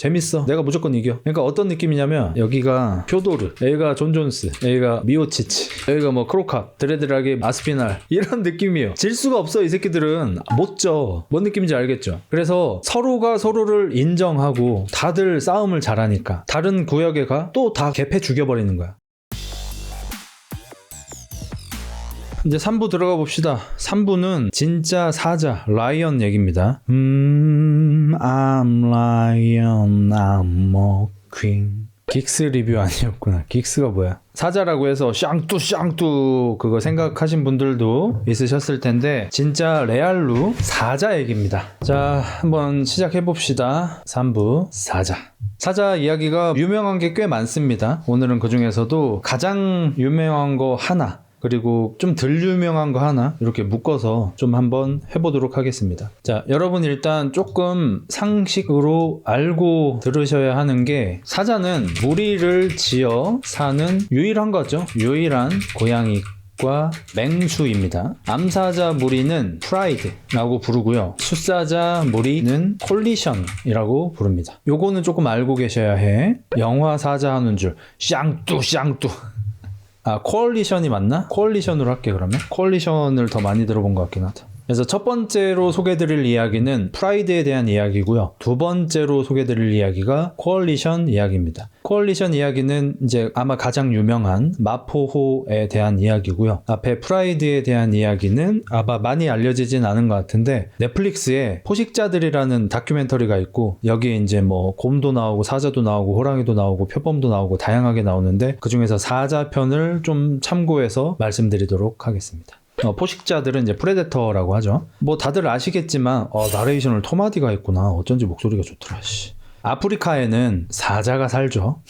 재밌어. 내가 무조건 이겨. 그러니까 어떤 느낌이냐면 여기가 퓨도르, 여기가 존 존스, 여기가 미오치치, 여기가 뭐 크로캅, 드레드라기, 아스피날 이런 느낌이에요. 질 수가 없어. 이 새끼들은 못 져. 뭔 느낌인지 알겠죠? 그래서 서로가 서로를 인정하고 다들 싸움을 잘하니까 다른 구역에 가 또 다 개패 죽여버리는 거야. 이제 3부 들어가 봅시다. 3부는 진짜 사자, 라이언 얘기입니다. I'm lion, I'm a queen. 긱스 리뷰 아니었구나. 긱스가 뭐야? 사자라고 해서 샹뚜 그거 생각하신 분들도 있으셨을 텐데 진짜 레알루 사자 얘기입니다. 자, 한번 시작해 봅시다. 3부 사자. 사자 이야기가 유명한 게 꽤 많습니다. 오늘은 그 중에서도 가장 유명한 거 하나, 그리고 좀 덜 유명한 거 하나 이렇게 묶어서 좀 한번 해보도록 하겠습니다. 자, 여러분 일단 조금 상식으로 알고 들으셔야 하는 게 사자는 무리를 지어 사는 유일한 거죠. 유일한 고양이과 맹수입니다. 암사자 무리는 프라이드라고 부르고요. 숫사자 무리는 콜리션이라고 부릅니다. 요거는 조금 알고 계셔야 해. 영화 사자 하는 줄 샹뚜 코얼리션이 맞나? 코얼리션으로 할게. 그러면 코얼리션을 더 많이 들어본 것 같긴 하다. 그래서 첫 번째로 소개드릴 이야기는 프라이드에 대한 이야기고요. 두 번째로 소개드릴 이야기가 코얼리션 이야기입니다. 코얼리션 이야기는 이제 아마 가장 유명한 마포호에 대한 이야기고요. 앞에 프라이드에 대한 이야기는 아마 많이 알려지진 않은 것 같은데 넷플릭스에 포식자들이라는 다큐멘터리가 있고 여기에 이제 뭐 곰도 나오고 사자도 나오고 호랑이도 나오고 표범도 나오고 다양하게 나오는데 그 중에서 사자 편을 좀 참고해서 말씀드리도록 하겠습니다. 포식자들은 이제 프레데터라고 하죠. 뭐 다들 아시겠지만 나레이션을 톰 하디가 했구나. 어쩐지 목소리가 좋더라. 아프리카에는 사자가 살죠.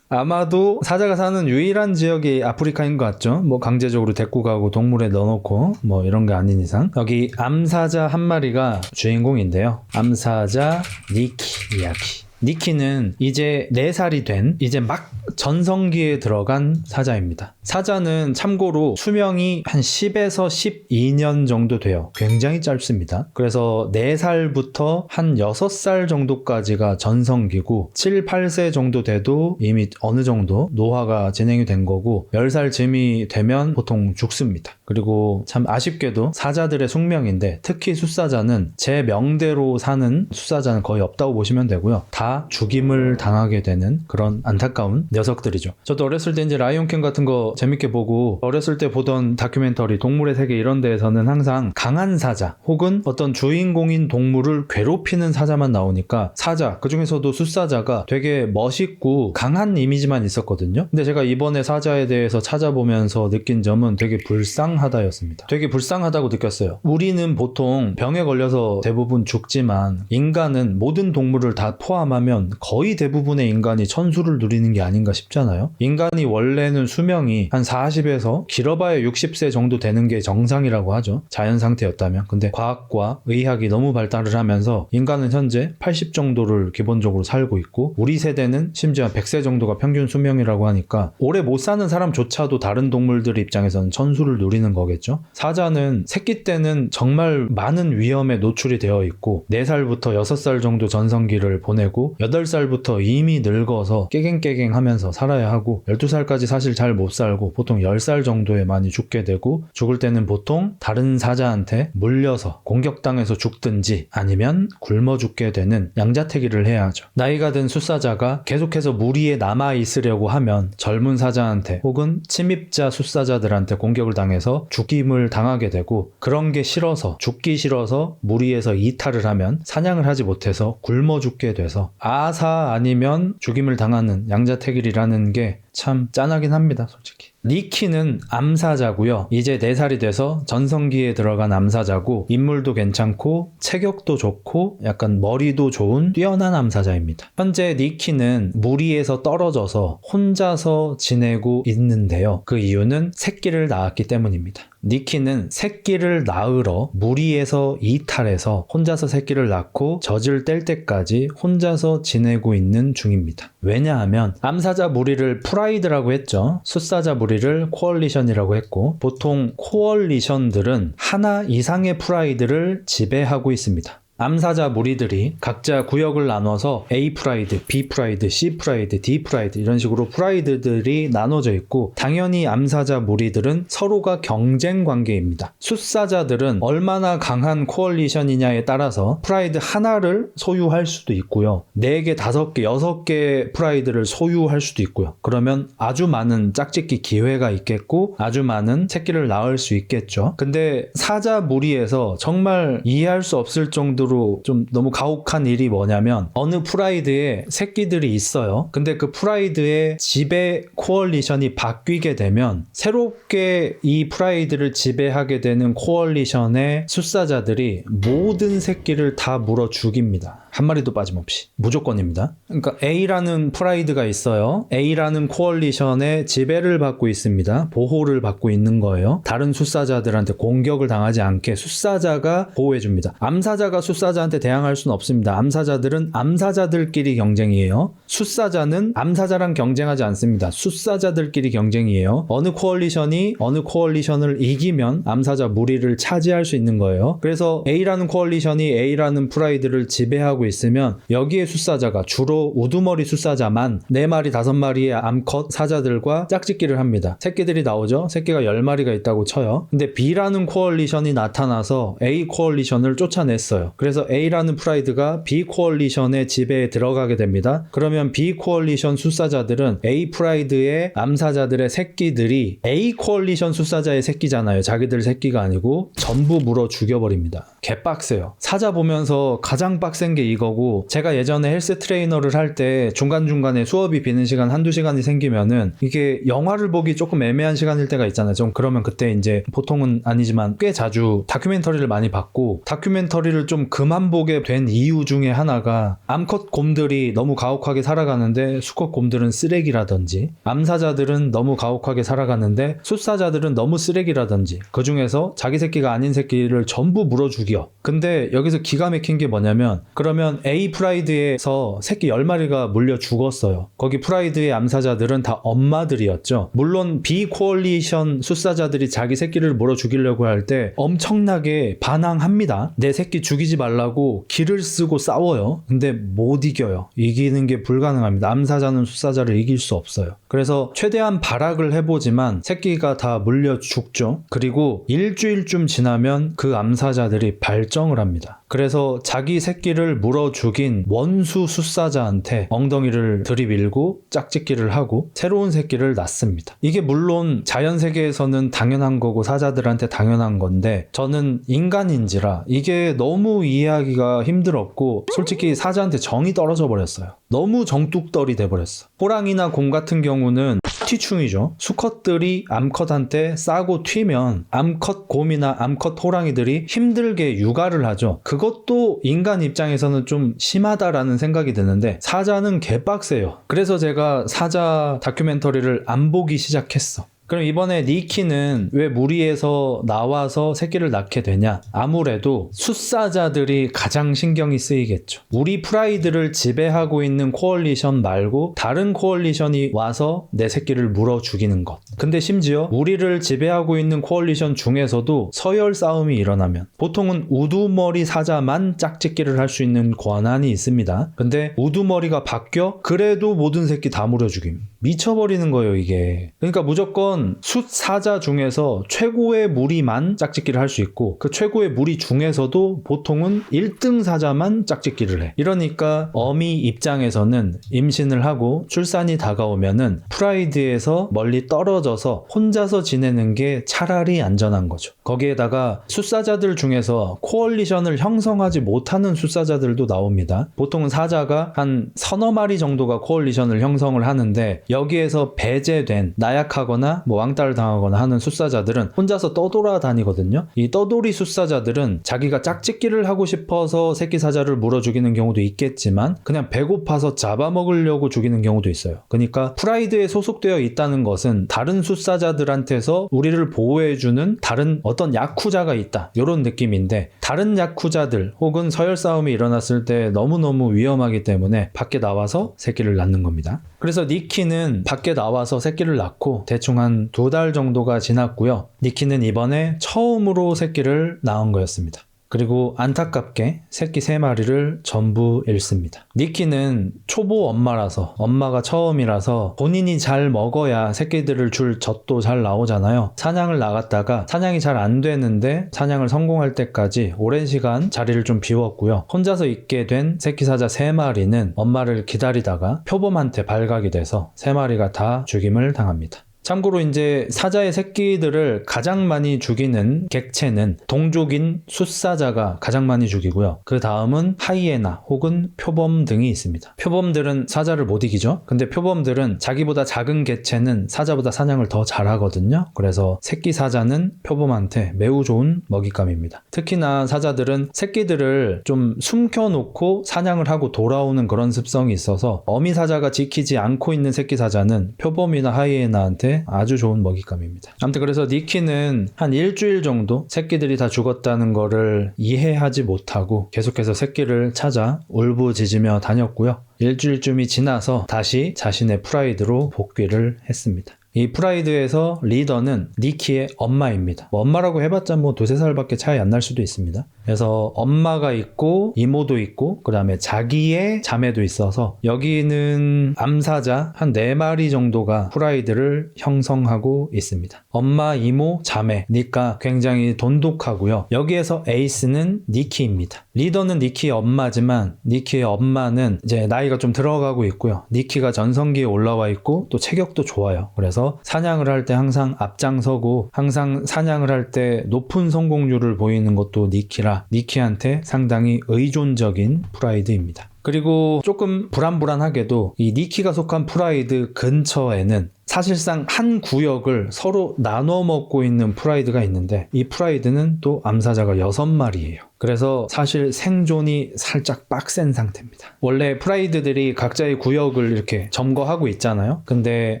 아마도 사자가 사는 유일한 지역이 아프리카인 것 같죠. 뭐 강제적으로 데리고 가고 동물에 넣어놓고 뭐 이런 게 아닌 이상. 여기 암사자 한 마리가 주인공인데요. 암사자 니키 이야기. 니키는 이제 4살이 된 이제 막 전성기에 들어간 사자입니다. 사자는 참고로 수명이 한 10에서 12년 정도 돼요. 굉장히 짧습니다. 그래서 4살부터 한 6살 정도까지가 전성기고 7, 8세 정도 돼도 이미 어느 정도 노화가 진행이 된 거고 10살 쯤이 되면 보통 죽습니다. 그리고 참 아쉽게도 사자들의 숙명인데 특히 숫사자는 제 명대로 사는 숫사자는 거의 없다고 보시면 되고요. 다 죽임을 당하게 되는 그런 안타까운 녀석들이죠. 저도 어렸을 때 이제 라이온킹 같은 거 재밌게 보고 어렸을 때 보던 다큐멘터리 동물의 세계 이런 데에서는 항상 강한 사자 혹은 어떤 주인공인 동물을 괴롭히는 사자만 나오니까 사자, 그중에서도 숫사자가 되게 멋있고 강한 이미지만 있었거든요. 근데 제가 이번에 사자에 대해서 찾아보면서 느낀 점은 되게 불쌍하다였습니다. 되게 불쌍하다고 느꼈어요. 우리는 보통 병에 걸려서 대부분 죽지만 인간은 모든 동물을 다 포함하면 거의 대부분의 인간이 천수를 누리는 게 아닌가 싶잖아요. 인간이 원래는 수명이 한 40에서 길어봐야 60세 정도 되는 게 정상이라고 하죠. 자연 상태였다면. 근데 과학과 의학이 너무 발달을 하면서 인간은 현재 80 정도를 기본적으로 살고 있고 우리 세대는 심지어 100세 정도가 평균 수명이라고 하니까 오래 못 사는 사람조차도 다른 동물들 입장에서는 천수를 누리는 거겠죠. 사자는 새끼 때는 정말 많은 위험에 노출이 되어 있고 4살부터 6살 정도 전성기를 보내고 8살부터 이미 늙어서 깨갱깨갱 하면서 살아야 하고 12살까지 사실 잘 못 살고 보통 10살 정도에 많이 죽게 되고 죽을 때는 보통 다른 사자한테 물려서 공격당해서 죽든지 아니면 굶어 죽게 되는 양자태기를 해야 하죠. 나이가 든 숫사자가 계속해서 무리에 남아있으려고 하면 젊은 사자한테 혹은 침입자 숫사자들한테 공격을 당해서 죽임을 당하게 되고 그런 게 싫어서 죽기 싫어서 무리에서 이탈을 하면 사냥을 하지 못해서 굶어 죽게 돼서 아사 아니면 죽임을 당하는 양자택일이라는 게 참 짠하긴 합니다, 솔직히. 니키는 암사자고요. 이제 4살이 돼서 전성기에 들어간 암사자고 인물도 괜찮고 체격도 좋고 약간 머리도 좋은 뛰어난 암사자입니다. 현재 니키는 무리에서 떨어져서 혼자서 지내고 있는데요. 그 이유는 새끼를 낳았기 때문입니다. 니키는 새끼를 낳으러 무리에서 이탈해서 혼자서 새끼를 낳고 젖을 뗄 때까지 혼자서 지내고 있는 중입니다. 왜냐하면 암사자 무리를 프라이드라고 했죠. 숫사자 무리를 코얼리션이라고 했고 보통 코얼리션들은 하나 이상의 프라이드를 지배하고 있습니다. 암사자 무리들이 각자 구역을 나눠서 A 프라이드, B 프라이드, C 프라이드, D 프라이드 이런 식으로 프라이드들이 나눠져 있고 당연히 암사자 무리들은 서로가 경쟁 관계입니다. 숫사자들은 얼마나 강한 코얼리션이냐에 따라서 프라이드 하나를 소유할 수도 있고요. 4개, 5개, 6개 프라이드를 소유할 수도 있고요. 그러면 아주 많은 짝짓기 기회가 있겠고 아주 많은 새끼를 낳을 수 있겠죠. 근데 사자 무리에서 정말 이해할 수 없을 정도로 좀 너무 가혹한 일이 뭐냐면 어느 프라이드에 새끼들이 있어요. 근데 그 프라이드의 지배 코얼리션이 바뀌게 되면 새롭게 이 프라이드를 지배하게 되는 코얼리션의 숫사자들이 모든 새끼를 다 물어 죽입니다. 한 마리도 빠짐없이. 무조건입니다. 그러니까 A라는 프라이드가 있어요. A라는 코얼리션의 지배를 받고 있습니다. 보호를 받고 있는 거예요. 다른 숫사자들한테 공격을 당하지 않게 숫사자가 보호해줍니다. 암사자가 숫사자한테 대항할 수는 없습니다. 암사자들은 암사자들끼리 경쟁이에요. 숫사자는 암사자랑 경쟁하지 않습니다. 숫사자들끼리 경쟁이에요. 어느 코얼리션이 어느 코얼리션을 이기면 암사자 무리를 차지할 수 있는 거예요. 그래서 A라는 코얼리션이 A라는 프라이드를 지배하고 있으면 여기에 숫사자가 주로 우두머리 숫사자만 4마리 5마리의 암컷 사자들과 짝짓기를 합니다. 새끼들이 나오죠. 새끼가 10마리가 있다고 쳐요. 근데 B라는 코얼리션이 나타나서 A 코얼리션을 쫓아냈어요. 그래서 A라는 프라이드가 B 코얼리션의 지배에 들어가게 됩니다. 그러면 B 코얼리션 숫사자들은 A 프라이드의 암사자들의 새끼들이 A 코얼리션 숫사자의 새끼잖아요. 자기들 새끼가 아니고 전부 물어 죽여버립니다. 개빡세요. 사자 보면서 가장 빡센 게 이거고 제가 예전에 헬스 트레이너를 할 때 중간중간에 수업이 비는 시간 한두 시간이 생기면은 이게 영화를 보기 조금 애매한 시간일 때가 있잖아요. 좀 그러면 그때 이제 보통은 아니지만 꽤 자주 다큐멘터리를 많이 봤고 다큐멘터리를 좀 그만 보게 된 이유 중에 하나가 암컷 곰들이 너무 가혹하게 살아가는데 수컷 곰들은 쓰레기라든지 암사자들은 너무 가혹하게 살아가는데 숫사자들은 너무 쓰레기라든지 그 중에서 자기 새끼가 아닌 새끼를 전부 물어 죽여. 근데 여기서 기가 막힌 게 뭐냐면 그러면 A 프라이드에서 새끼 10마리가 물려 죽었어요. 거기 프라이드의 암사자들은 다 엄마들이었죠. 물론 B 코얼리션 숫사자들이 자기 새끼를 물어 죽이려고 할 때 엄청나게 반항합니다. 내 새끼 죽이지 말라고 기를 쓰고 싸워요. 근데 못 이겨요. 이기는 게 불가능합니다. 암사자는 숫사자를 이길 수 없어요. 그래서 최대한 발악을 해보지만 새끼가 다 물려 죽죠. 그리고 일주일쯤 지나면 그 암사자들이 발정을 합니다. 그래서 자기 새끼를 물어 죽인 원수 숫사자한테 엉덩이를 들이밀고 짝짓기를 하고 새로운 새끼를 낳습니다. 이게 물론 자연세계에서는 당연한 거고 사자들한테 당연한 건데 저는 인간인지라 이게 너무 이해하기가 힘들었고 솔직히 사자한테 정이 떨어져 버렸어요. 너무 정뚝떨이 돼버렸어. 호랑이나 곰 같은 경우는 튀충이죠. 수컷들이 암컷한테 싸고 튀면 암컷 곰이나 암컷 호랑이들이 힘들게 육아를 하죠. 그것도 인간 입장에서는 좀 심하다라는 생각이 드는데 사자는 개빡세요. 그래서 제가 사자 다큐멘터리를 안 보기 시작했어. 그럼 이번에 니키는 왜 무리에서 나와서 새끼를 낳게 되냐? 아무래도 숫사자들이 가장 신경이 쓰이겠죠. 우리 프라이드를 지배하고 있는 코얼리션 말고 다른 코얼리션이 와서 내 새끼를 물어 죽이는 것. 근데 심지어 우리를 지배하고 있는 코얼리션 중에서도 서열 싸움이 일어나면 보통은 우두머리 사자만 짝짓기를 할 수 있는 권한이 있습니다. 근데 우두머리가 바뀌어? 그래도 모든 새끼 다 물어 죽임. 미쳐버리는 거예요 이게. 그러니까 무조건 숫사자 중에서 최고의 무리만 짝짓기를 할 수 있고 그 최고의 무리 중에서도 보통은 1등 사자만 짝짓기를 해. 이러니까 어미 입장에서는 임신을 하고 출산이 다가오면은 프라이드에서 멀리 떨어져서 혼자서 지내는 게 차라리 안전한 거죠. 거기에다가 숫사자들 중에서 코얼리션을 형성하지 못하는 숫사자들도 나옵니다. 보통은 사자가 한 서너 마리 정도가 코얼리션을 형성을 하는데 여기에서 배제된 나약하거나 뭐 왕따를 당하거나 하는 숫사자들은 혼자서 떠돌아다니거든요. 이 떠돌이 숫사자들은 자기가 짝짓기를 하고 싶어서 새끼 사자를 물어 죽이는 경우도 있겠지만 그냥 배고파서 잡아먹으려고 죽이는 경우도 있어요. 그러니까 프라이드에 소속되어 있다는 것은 다른 숫사자들한테서 우리를 보호해주는 다른 어떤 야쿠자가 있다. 이런 느낌인데 다른 야쿠자들 혹은 서열 싸움이 일어났을 때 너무너무 위험하기 때문에 밖에 나와서 새끼를 낳는 겁니다. 그래서 니키는 밖에 나와서 새끼를 낳고 대충 한 2달 정도가 지났고요. 니키는 이번에 처음으로 새끼를 낳은 거였습니다. 그리고 안타깝게 새끼 3마리를 전부 잃습니다. 니키는 초보 엄마라서, 엄마가 처음이라서 본인이 잘 먹어야 새끼들을 줄 젖도 잘 나오잖아요. 사냥을 나갔다가 사냥이 잘 안 되는데 사냥을 성공할 때까지 오랜 시간 자리를 좀 비웠고요. 혼자서 있게 된 새끼 사자 3마리는 엄마를 기다리다가 표범한테 발각이 돼서 3마리가 다 죽임을 당합니다. 참고로 이제 사자의 새끼들을 가장 많이 죽이는 객체는 동족인 숫사자가 가장 많이 죽이고요. 그 다음은 하이에나 혹은 표범 등이 있습니다. 표범들은 사자를 못 이기죠. 근데 표범들은 자기보다 작은 객체는 사자보다 사냥을 더 잘하거든요. 그래서 새끼 사자는 표범한테 매우 좋은 먹잇감입니다. 특히나 사자들은 새끼들을 좀 숨겨놓고 사냥을 하고 돌아오는 그런 습성이 있어서 어미 사자가 지키지 않고 있는 새끼 사자는 표범이나 하이에나한테 아주 좋은 먹잇감입니다. 아무튼 그래서 니키는 한 일주일 정도 새끼들이 다 죽었다는 거를 이해하지 못하고 계속해서 새끼를 찾아 울부짖으며 다녔고요. 일주일쯤이 지나서 다시 자신의 프라이드로 복귀를 했습니다. 이 프라이드에서 리더는 니키의 엄마입니다. 엄마라고 해봤자 뭐 2-3살밖에 차이 안 날 수도 있습니다. 그래서 엄마가 있고 이모도 있고 그 다음에 자기의 자매도 있어서 여기는 암사자 한 4마리 정도가 프라이드를 형성하고 있습니다. 엄마, 이모, 자매니까 굉장히 돈독하고요. 여기에서 에이스는 니키입니다. 리더는 니키의 엄마지만 니키의 엄마는 이제 나이가 좀 들어가고 있고요. 니키가 전성기에 올라와 있고 또 체격도 좋아요. 그래서 사냥을 할 때 항상 앞장서고 항상 사냥을 할 때 높은 성공률을 보이는 것도 니키라 니키한테 상당히 의존적인 프라이드입니다. 그리고 조금 불안불안하게도 이 니키가 속한 프라이드 근처에는 사실상 한 구역을 서로 나눠 먹고 있는 프라이드가 있는데 이 프라이드는 또 암사자가 6마리예요. 그래서 사실 생존이 살짝 빡센 상태입니다. 원래 프라이드들이 각자의 구역을 이렇게 점거하고 있잖아요. 근데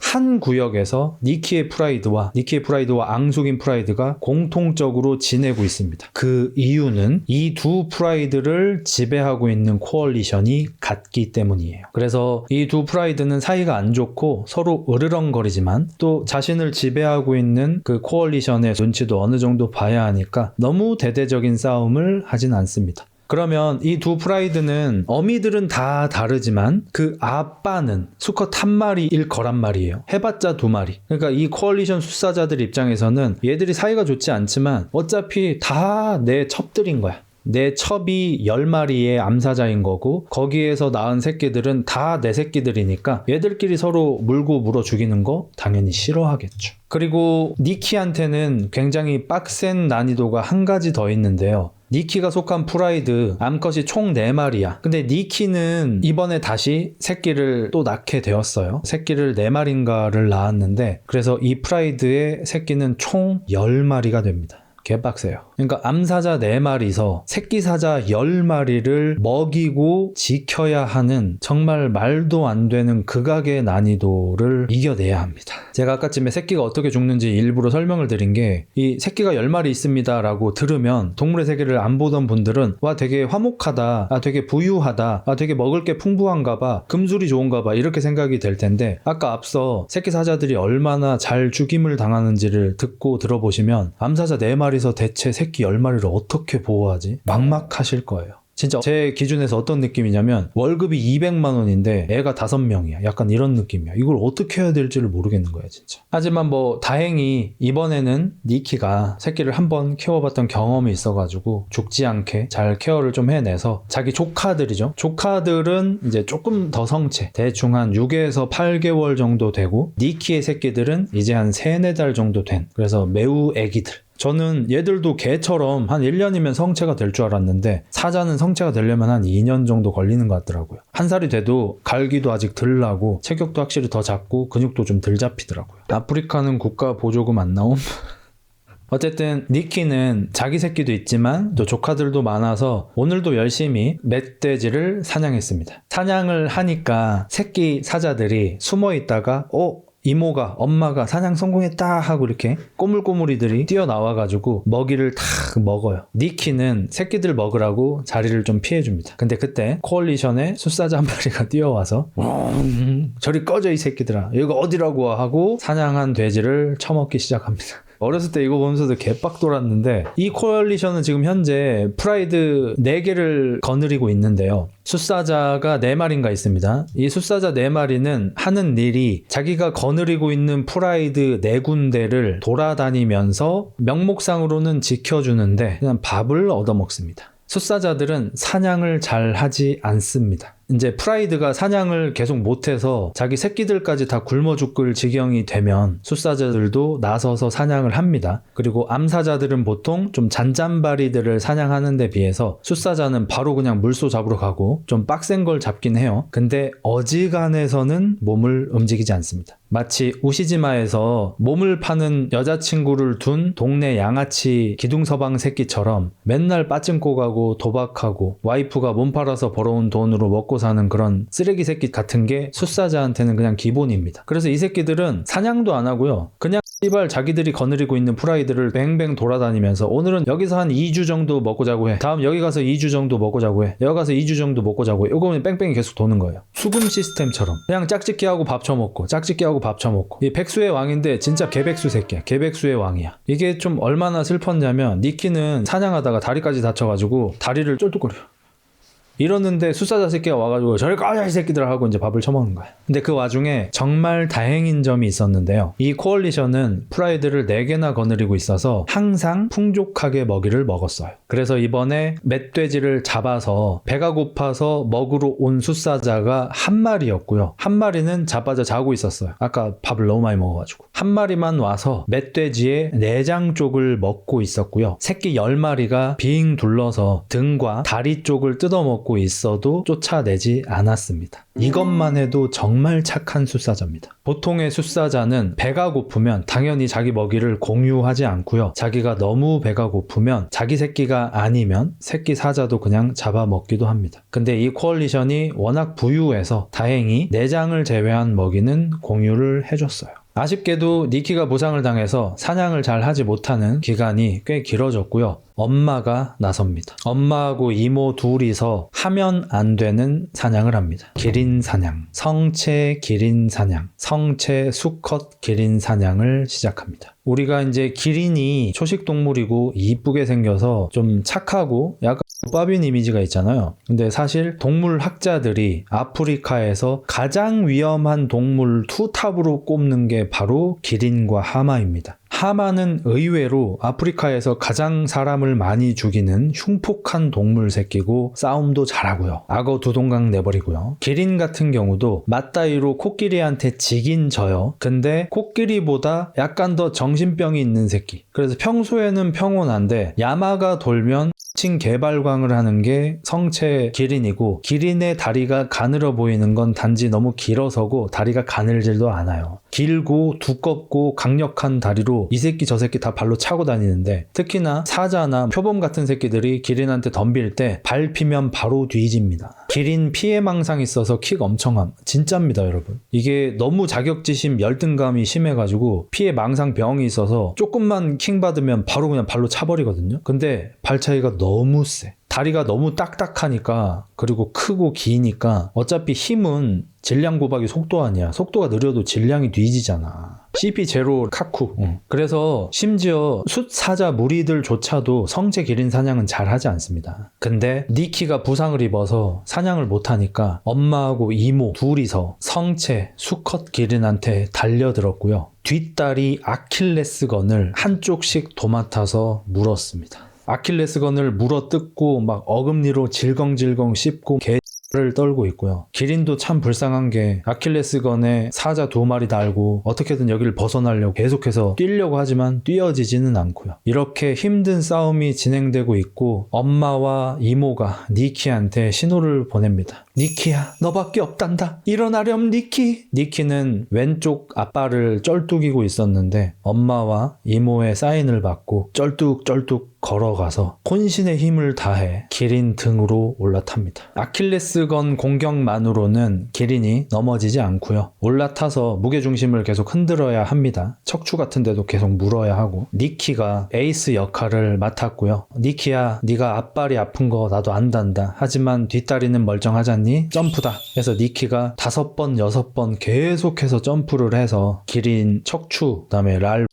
한 구역에서 니키의 프라이드와 앙숙인 프라이드가 공통적으로 지내고 있습니다. 그 이유는 이 두 프라이드를 지배하고 있는 코얼리션이 같기 때문이에요. 그래서 이 두 프라이드는 사이가 안 좋고 서로 으르렁거리지만 또 자신을 지배하고 있는 그 코얼리션의 눈치도 어느 정도 봐야 하니까 너무 대대적인 싸움을 하진 않습니다. 그러면 이 두 프라이드는 어미들은 다 다르지만 그 아빠는 수컷 1마리일 거란 말이에요. 해봤자 2마리. 그러니까 이 코얼리션 숫사자들 입장에서는 얘들이 사이가 좋지 않지만 어차피 다 내 첩들인 거야. 내 첩이 10마리의 암사자인 거고 거기에서 낳은 새끼들은 다 내 새끼들이니까 얘들끼리 서로 물고 물어 죽이는 거 당연히 싫어하겠죠. 그리고 니키한테는 굉장히 빡센 난이도가 한 가지 더 있는데요. 니키가 속한 프라이드 암컷이 총 4마리야. 근데 니키는 이번에 다시 새끼를 또 낳게 되었어요. 새끼를 4마리인가를 낳았는데 그래서 이 프라이드의 새끼는 총 10마리가 됩니다. 개빡세요. 그러니까 암사자 4마리서 새끼사자 10마리를 먹이고 지켜야 하는 정말 말도 안 되는 극악의 난이도를 이겨내야 합니다. 제가 아까쯤에 새끼가 어떻게 죽는지 일부러 설명을 드린 게 이 새끼가 10마리 있습니다 라고 들으면 동물의 세계를 안 보던 분들은 와 되게 화목하다, 되게 부유하다, 되게 먹을 게 풍부한가 봐, 금술이 좋은가 봐 이렇게 생각이 될 텐데 아까 앞서 새끼사자들이 얼마나 잘 죽임을 당하는지를 듣고 들어보시면 암사자 4마리서 대체 새끼 10마리를 어떻게 보호하지? 막막하실 거예요. 진짜 제 기준에서 어떤 느낌이냐면 월급이 200만 원인데 애가 5명이야. 약간 이런 느낌이야. 이걸 어떻게 해야 될지를 모르겠는 거야 진짜. 하지만 뭐 다행히 이번에는 니키가 새끼를 한번 키워봤던 경험이 있어가지고 죽지 않게 잘 케어를 좀 해내서 자기 조카들이죠. 조카들은 이제 조금 더 성체. 대충 한 6에서 8개월 정도 되고 니키의 새끼들은 이제 한 3-4달 정도 된 그래서 매우 애기들. 저는 얘들도 개처럼 한 1년이면 성체가 될 줄 알았는데 사자는 성체가 되려면 한 2년 정도 걸리는 것 같더라고요. 1살이 돼도 갈기도 아직 덜 나고 체격도 확실히 더 작고 근육도 좀 덜 잡히더라고요. 아프리카는 국가 보조금 안 나옴? 어쨌든 니키는 자기 새끼도 있지만 또 조카들도 많아서 오늘도 열심히 멧돼지를 사냥했습니다. 사냥을 하니까 새끼 사자들이 숨어 있다가 이모가 엄마가 사냥 성공했다 하고 이렇게 꼬물꼬물이들이 뛰어나와가지고 먹이를 탁 먹어요. 니키는 새끼들 먹으라고 자리를 좀 피해줍니다. 근데 그때 코얼리션의 숫사자 한 마리가 뛰어와서 저리 꺼져 이 새끼들아 여기가 어디라고 하고 사냥한 돼지를 처먹기 시작합니다. 어렸을 때 이거 보면서도 개빡 돌았는데 이 코얼리션은 지금 현재 프라이드 4개를 거느리고 있는데요. 숫사자가 4마리인가 있습니다. 이 숫사자 4마리는 하는 일이 자기가 거느리고 있는 프라이드 4군데를 돌아다니면서 명목상으로는 지켜주는데 그냥 밥을 얻어먹습니다. 숫사자들은 사냥을 잘 하지 않습니다. 이제 프라이드가 사냥을 계속 못해서 자기 새끼들까지 다 굶어 죽을 지경이 되면 숫사자들도 나서서 사냥을 합니다. 그리고 암사자들은 보통 좀 잔잔바리들을 사냥하는 데 비해서 숫사자는 바로 그냥 물소 잡으러 가고 좀 빡센 걸 잡긴 해요. 근데 어지간해서는 몸을 움직이지 않습니다. 마치 우시지마에서 몸을 파는 여자친구를 둔 동네 양아치 기둥서방 새끼처럼 맨날 빠찡코 가고 도박하고 와이프가 몸 팔아서 벌어온 돈으로 먹고 사는 그런 쓰레기 새끼 같은 게 숫사자한테는 그냥 기본입니다. 그래서 이 새끼들은 사냥도 안 하고요. 그냥 씨발 자기들이 거느리고 있는 프라이드를 뱅뱅 돌아다니면서 오늘은 여기서 한 2주 정도 먹고 자고 해. 다음 여기 가서 2주 정도 먹고 자고 해. 여기 가서 2주 정도 먹고 자고 해. 이거는 뺑뺑이 계속 도는 거예요. 수금 시스템처럼. 그냥 짝짓기 하고 밥 처먹고 짝짓기 하고 밥 처먹고. 이 백수의 왕인데 진짜 개백수 새끼야. 개백수의 왕이야. 이게 좀 얼마나 슬펐냐면 니키는 사냥하다가 다리까지 다쳐가지고 다리를 쫄뚝거려. 이러는데 숫사자 새끼가 와가지고 저리 꺼져 이 새끼들 하고 이제 밥을 처먹는 거야. 근데 그 와중에 정말 다행인 점이 있었는데요. 이 코얼리션은 프라이드를 4개나 거느리고 있어서 항상 풍족하게 먹이를 먹었어요. 그래서 이번에 멧돼지를 잡아서 배가 고파서 먹으러 온 숫사자가 한 마리였고요. 한 마리는 자빠져 자고 있었어요. 아까 밥을 너무 많이 먹어가지고. 한 마리만 와서 멧돼지의 내장 쪽을 먹고 있었고요. 새끼 10마리가 빙 둘러서 등과 다리 쪽을 뜯어먹고 있어도 쫓아내지 않았습니다. 이것만 해도 정말 착한 숫사자입니다. 보통의 숫사자는 배가 고프면 당연히 자기 먹이를 공유하지 않고요. 자기가 너무 배가 고프면 자기 새끼가 아니면 새끼 사자도 그냥 잡아먹기도 합니다. 근데 이 코얼리션이 워낙 부유해서 다행히 내장을 제외한 먹이는 공유를 해줬어요. 아쉽게도 니키가 부상을 당해서 사냥을 잘 하지 못하는 기간이 꽤 길어졌고요. 엄마가 나섭니다. 엄마하고 이모 둘이서 하면 안 되는 사냥을 합니다. 기린 사냥, 성체 기린 사냥, 성체 수컷 기린 사냥을 시작합니다. 우리가 이제 기린이 초식 동물이고 이쁘게 생겨서 좀 착하고 약간 빠빈 이미지가 있잖아요. 근데 사실 동물 학자들이 아프리카에서 가장 위험한 동물 투탑으로 꼽는 게 바로 기린과 하마입니다. 하마는 의외로 아프리카에서 가장 사람을 많이 죽이는 흉폭한 동물 새끼고 싸움도 잘하고요. 악어 두 동강 내버리고요. 기린 같은 경우도 맞다이로 코끼리한테 지긴 져요. 근데 코끼리보다 약간 더 정신병이 있는 새끼. 그래서 평소에는 평온한데 야마가 돌면 칭 개발광을 하는 게 성체 기린이고 기린의 다리가 가늘어 보이는 건 단지 너무 길어서고 다리가 가늘지도 않아요. 길고 두껍고 강력한 다리로 이 새끼 저 새끼 다 발로 차고 다니는데 특히나 사자나 표범 같은 새끼들이 기린한테 덤빌 때 밟히면 바로 뒤집니다. 기린 피해망상 있어서 킥 엄청함. 진짜입니다 여러분. 이게 너무 자격지심 열등감이 심해가지고 피해망상 병이 있어서 조금만 킹 받으면 바로 그냥 발로 차버리거든요. 근데 발 차이가 너무 세. 다리가 너무 딱딱하니까 그리고 크고 기니까 어차피 힘은 질량 곱하기 속도 아니야. 속도가 느려도 질량이 뒤지잖아. CP0 카쿠. 그래서 심지어 숫사자 무리들조차도 성체 기린 사냥은 잘 하지 않습니다. 근데 니키가 부상을 입어서 사냥을 못하니까 엄마하고 이모 둘이서 성체 수컷 기린한테 달려들었고요. 뒷다리 아킬레스건을 한쪽씩 도맡아서 물었습니다. 아킬레스건을 물어뜯고 막 어금니로 질겅질겅 씹고 개를 떨고 있고요. 기린도 참 불쌍한 게 아킬레스건에 사자 2마리 달고 어떻게든 여기를 벗어나려고 계속해서 뛰려고 하지만 뛰어지지는 않고요. 이렇게 힘든 싸움이 진행되고 있고 엄마와 이모가 니키한테 신호를 보냅니다. 니키야 너밖에 없단다. 일어나렴 니키. 니키는 왼쪽 앞발을 쩔뚝이고 있었는데 엄마와 이모의 사인을 받고 쩔뚝쩔뚝 걸어가서 혼신의 힘을 다해 기린 등으로 올라탑니다. 아킬레스건 공격만으로는 기린이 넘어지지 않고요. 올라타서 무게중심을 계속 흔들어야 합니다. 척추 같은 데도 계속 물어야 하고. 니키가 에이스 역할을 맡았고요. 니키야 네가 앞발이 아픈 거 나도 안단다. 하지만 뒷다리는 멀쩡하잖니? 점프다. 그래서 니키가 5번 6번 계속해서 점프를 해서 기린 척추 그다음에 랄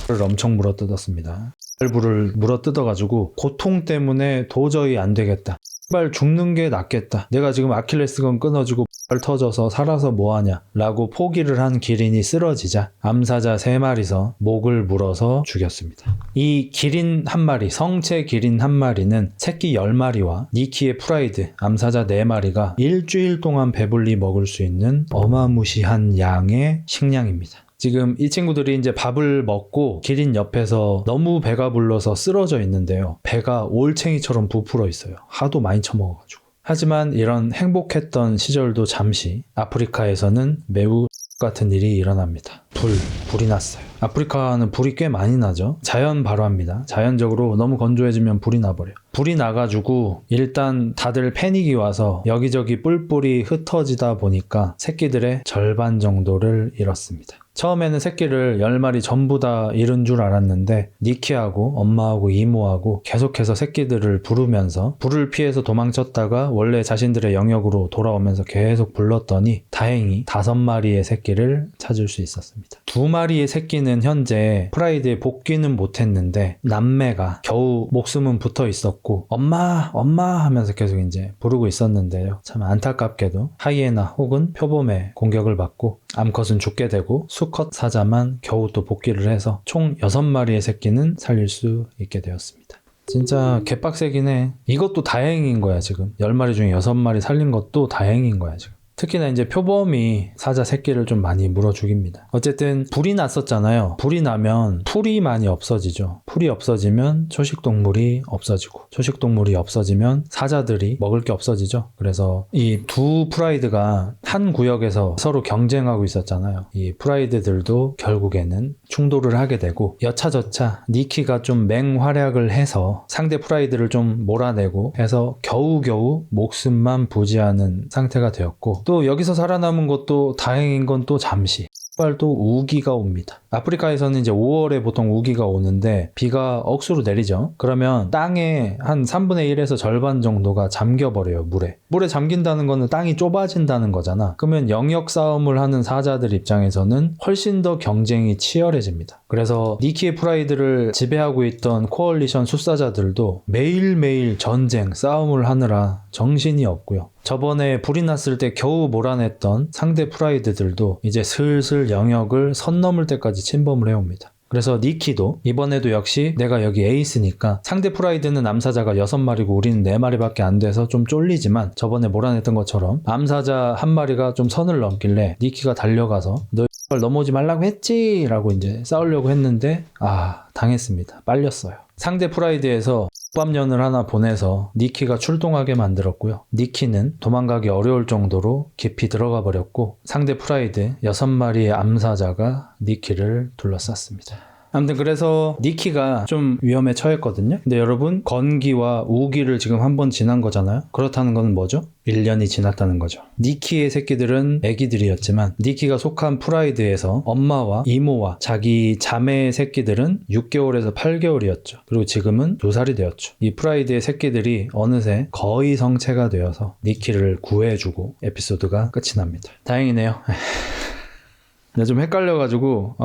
를 엄청 물어뜯었습니다. 부를 물어뜯어가지고 고통 때문에 도저히 안 되겠다. 발 죽는 게 낫겠다. 내가 지금 아킬레스건 끊어지고 발 터져서 살아서 뭐하냐 라고 포기를 한 기린이 쓰러지자 암사자 3마리서 목을 물어서 죽였습니다. 이 기린 한 마리, 성체 기린 한 마리는 새끼 10마리와 니키의 프라이드, 암사자 4마리가 일주일 동안 배불리 먹을 수 있는 어마무시한 양의 식량입니다. 지금 이 친구들이 이제 밥을 먹고 기린 옆에서 너무 배가 불러서 쓰러져 있는데요. 배가 올챙이처럼 부풀어 있어요. 하도 많이 처먹어가지고. 하지만 이런 행복했던 시절도 잠시 아프리카에서는 매우 같은 일이 일어납니다. 불이 났어요. 아프리카는 불이 꽤 많이 나죠. 자연 발화입니다. 자연적으로 너무 건조해지면 불이 나버려요. 불이 나가지고 일단 다들 패닉이 와서 여기저기 뿔뿔이 흩어지다 보니까 새끼들의 절반 정도를 잃었습니다. 처음에는 새끼를 10마리 전부 다 잃은 줄 알았는데 니키하고 엄마하고 이모하고 계속해서 새끼들을 부르면서 불을 피해서 도망쳤다가 원래 자신들의 영역으로 돌아오면서 계속 불렀더니 다행히 5마리의 새끼를 찾을 수 있었습니다. 2마리의 새끼는 현재 프라이드에 복귀는 못했는데 남매가 겨우 목숨은 붙어 있었고 엄마 하면서 계속 이제 부르고 있었는데요. 참 안타깝게도 하이에나 혹은 표범의 공격을 받고 암컷은 죽게 되고 수컷 사자만 겨우 또 복귀를 해서 총 6마리의 새끼는 살릴 수 있게 되었습니다. 진짜 개빡세긴 해. 이것도 다행인 거야 지금. 10마리 중에 6마리 살린 것도 다행인 거야 지금. 특히나 이제 표범이 사자 새끼를 좀 많이 물어 죽입니다. 어쨌든 불이 났었잖아요. 불이 나면 풀이 많이 없어지죠. 풀이 없어지면 초식동물이 없어지고 초식동물이 없어지면 사자들이 먹을 게 없어지죠. 그래서 이 두 프라이드가 한 구역에서 서로 경쟁하고 있었잖아요. 이 프라이드들도 결국에는 충돌을 하게 되고 여차저차 니키가 좀 맹활약을 해서 상대 프라이드를 좀 몰아내고 해서 겨우겨우 목숨만 부지하는 상태가 되었고 또 여기서 살아남은 것도 다행인 건 또 잠시 또 우기가 옵니다. 아프리카에서는 이제 5월에 보통 우기가 오는데 비가 억수로 내리죠. 그러면 땅에 한 3분의 1에서 절반 정도가 잠겨버려요. 물에 잠긴다는 거는 땅이 좁아진다는 거잖아. 그러면 영역 싸움을 하는 사자들 입장에서는 훨씬 더 경쟁이 치열해집니다. 그래서 니키의 프라이드를 지배하고 있던 코얼리션 숫사자들도 매일매일 전쟁, 싸움을 하느라 정신이 없고요. 저번에 불이 났을 때 겨우 몰아냈던 상대 프라이드들도 이제 슬슬 영역을 선 넘을 때까지 침범을 해옵니다. 그래서 니키도 이번에도 역시 내가 여기 에이스니까 상대 프라이드는 암사자가 6마리고 우리는 4마리밖에 안 돼서 좀 쫄리지만 저번에 몰아냈던 것처럼 암사자 1마리가 좀 선을 넘길래 니키가 달려가서 너 넘어오지 말라고 했지? 라고 이제 싸우려고 했는데 당했습니다. 빨렸어요. 상대 프라이드에서 밥년을 하나 보내서 니키가 출동하게 만들었고요. 니키는 도망가기 어려울 정도로 깊이 들어가 버렸고 상대 프라이드 6마리의 암사자가 니키를 둘러쌌습니다. 아무튼 그래서 니키가 좀 위험에 처했거든요. 근데 여러분 건기와 우기를 지금 한번 지난 거잖아요. 그렇다는 건 뭐죠? 1년이 지났다는 거죠. 니키의 새끼들은 애기들이었지만 니키가 속한 프라이드에서 엄마와 이모와 자기 자매의 새끼들은 6개월에서 8개월이었죠. 그리고 지금은 2살이 되었죠. 이 프라이드의 새끼들이 어느새 거의 성체가 되어서 니키를 구해주고 에피소드가 끝이 납니다. 다행이네요. 내가 좀 헷갈려가지고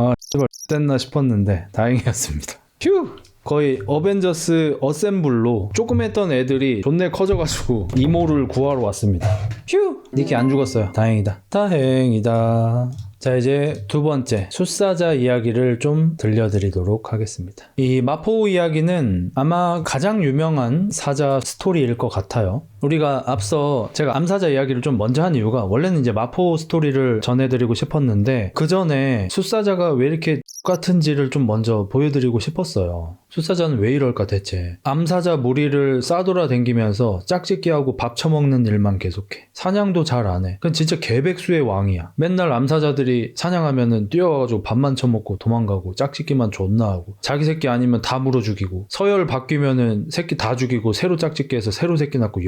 됐나 싶었는데 다행이었습니다. 휴! 거의 어벤져스 어셈블로 조그맸던 애들이 존내 커져가지고 이모를 구하러 왔습니다. 휴! 니키 안 죽었어요. 다행이다. 자, 이제 두 번째 숫사자 이야기를 좀 들려드리도록 하겠습니다. 이 마포 이야기는 아마 가장 유명한 사자 스토리일 것 같아요. 우리가 앞서 제가 암사자 이야기를 좀 먼저 한 이유가 원래는 이제 마포 스토리를 전해드리고 싶었는데 그 전에 숫사자가 왜 이렇게 같은지를 좀 먼저 보여드리고 싶었어요. 숫사자는 왜 이럴까 대체. 암사자 무리를 싸돌아다니면서 짝짓기하고 밥 처먹는 일만 계속해. 사냥도 잘 안 해. 그건 진짜 개백수의 왕이야. 맨날 암사자들이 사냥하면은 뛰어와가지고 밥만 처먹고 도망가고 짝짓기만 존나 하고 자기 새끼 아니면 다 물어 죽이고 서열 바뀌면은 새끼 다 죽이고 새로 짝짓기 해서 새로 새끼 낳고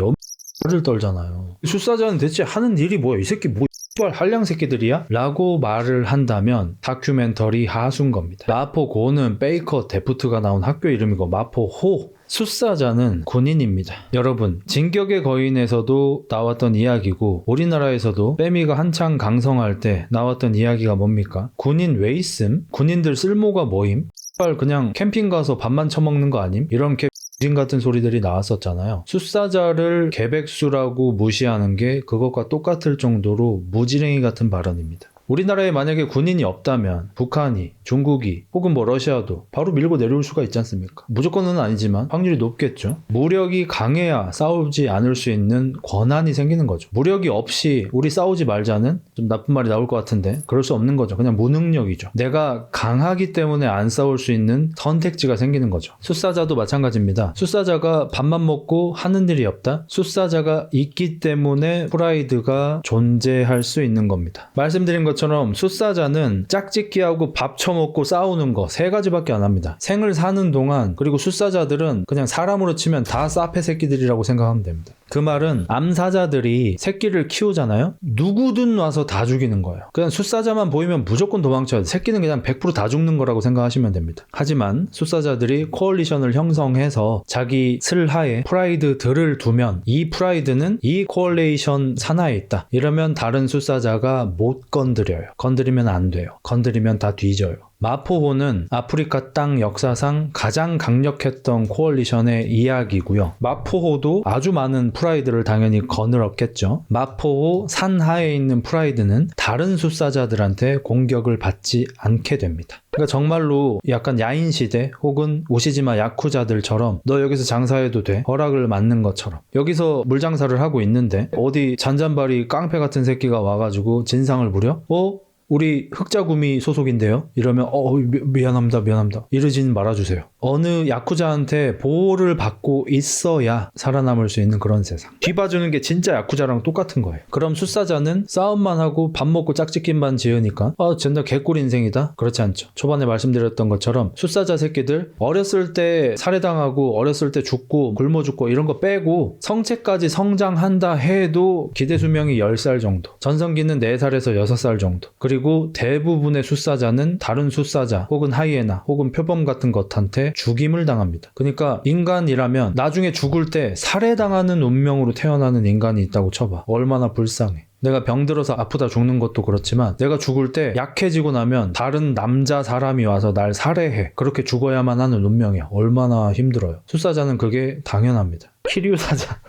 를 떨잖아요. 숫사자는 대체 하는 일이 뭐야? 이 새끼 뭐 한량 새끼들이야? 라고 말을 한다면 다큐멘터리 하수인 겁니다. 마포고는 베이커 데프트가 나온 학교 이름이고 마포호 숫사자는 군인입니다. 여러분 진격의 거인에서도 나왔던 이야기고 우리나라에서도 빼미가 한창 강성할 때 나왔던 이야기가 뭡니까? 군인 왜 있음? 군인들 쓸모가 뭐임? 그냥 캠핑 가서 밥만 처먹는 거 아님? 이런 진 같은 소리들이 나왔었잖아요. 숫사자를 개백수라고 무시하는 게 그것과 똑같을 정도로 무지랭이 같은 발언입니다. 우리나라에 만약에 군인이 없다면 북한이, 중국이 혹은 러시아도 바로 밀고 내려올 수가 있지 않습니까? 무조건은 아니지만 확률이 높겠죠. 무력이 강해야 싸우지 않을 수 있는 권한이 생기는 거죠. 무력이 없이 우리 싸우지 말자는 좀 나쁜 말이 나올 것 같은데 그럴 수 없는 거죠. 그냥 무능력이죠. 내가 강하기 때문에 안 싸울 수 있는 선택지가 생기는 거죠. 숫사자도 마찬가지입니다. 숫사자가 밥만 먹고 하는 일이 없다? 숫사자가 있기 때문에 프라이드가 존재할 수 있는 겁니다. 말씀드린 것처럼 숫사자는 짝짓기하고 밥 처먹고 싸우는 거 세 가지밖에 안 합니다. 생을 사는 동안 그리고 숫사자들은 그냥 사람으로 치면 다 사페 새끼들이라고 생각하면 됩니다. 그 말은 암사자들이 새끼를 키우잖아요. 누구든 와서 다 죽이는 거예요. 그냥 숫사자만 보이면 무조건 도망쳐야 돼. 새끼는 그냥 100% 다 죽는 거라고 생각하시면 됩니다. 하지만 숫사자들이 코얼리션을 형성해서 자기 슬하에 프라이드들을 두면 이 프라이드는 이 코얼레이션 산하에 있다. 이러면 다른 숫사자가 못 건드려요. 건드리면 안 돼요. 건드리면 다 뒤져요. 마포호는 아프리카 땅 역사상 가장 강력했던 코얼리션의 이야기고요. 마포호도 아주 많은 프라이드를 당연히 거느렸겠죠. 마포호 산하에 있는 프라이드는 다른 숫사자들한테 공격을 받지 않게 됩니다. 그러니까 정말로 약간 야인시대 혹은 우시지마 야쿠자들처럼 너 여기서 장사해도 돼 허락을 맞는 것처럼 여기서 물장사를 하고 있는데 어디 잔잔바리 깡패 같은 새끼가 와가지고 진상을 부려? 우리 흑자구미 소속인데요? 이러면 미안합니다. 이러진 말아주세요. 어느 야쿠자한테 보호를 받고 있어야 살아남을 수 있는 그런 세상. 뒤봐주는 게 진짜 야쿠자랑 똑같은 거예요. 그럼 숫사자는 싸움만 하고 밥 먹고 짝짓기만 지으니까 쟤네 개꿀 인생이다? 그렇지 않죠. 초반에 말씀드렸던 것처럼 숫사자 새끼들 어렸을 때 살해당하고 어렸을 때 죽고 굶어 죽고 이런 거 빼고 성체까지 성장한다 해도 기대 수명이 10살 정도. 전성기는 4살에서 6살 정도. 그리고 대부분의 숫사자는 다른 숫사자 혹은 하이에나 혹은 표범 같은 것한테 죽임을 당합니다. 그러니까 인간이라면 나중에 죽을 때 살해당하는 운명으로 태어나는 인간이 있다고 쳐봐. 얼마나 불쌍해. 내가 병들어서 아프다 죽는 것도 그렇지만 내가 죽을 때 약해지고 나면 다른 남자 사람이 와서 날 살해해. 그렇게 죽어야만 하는 운명이야. 얼마나 힘들어요. 숫사자는 그게 당연합니다. 키류사자.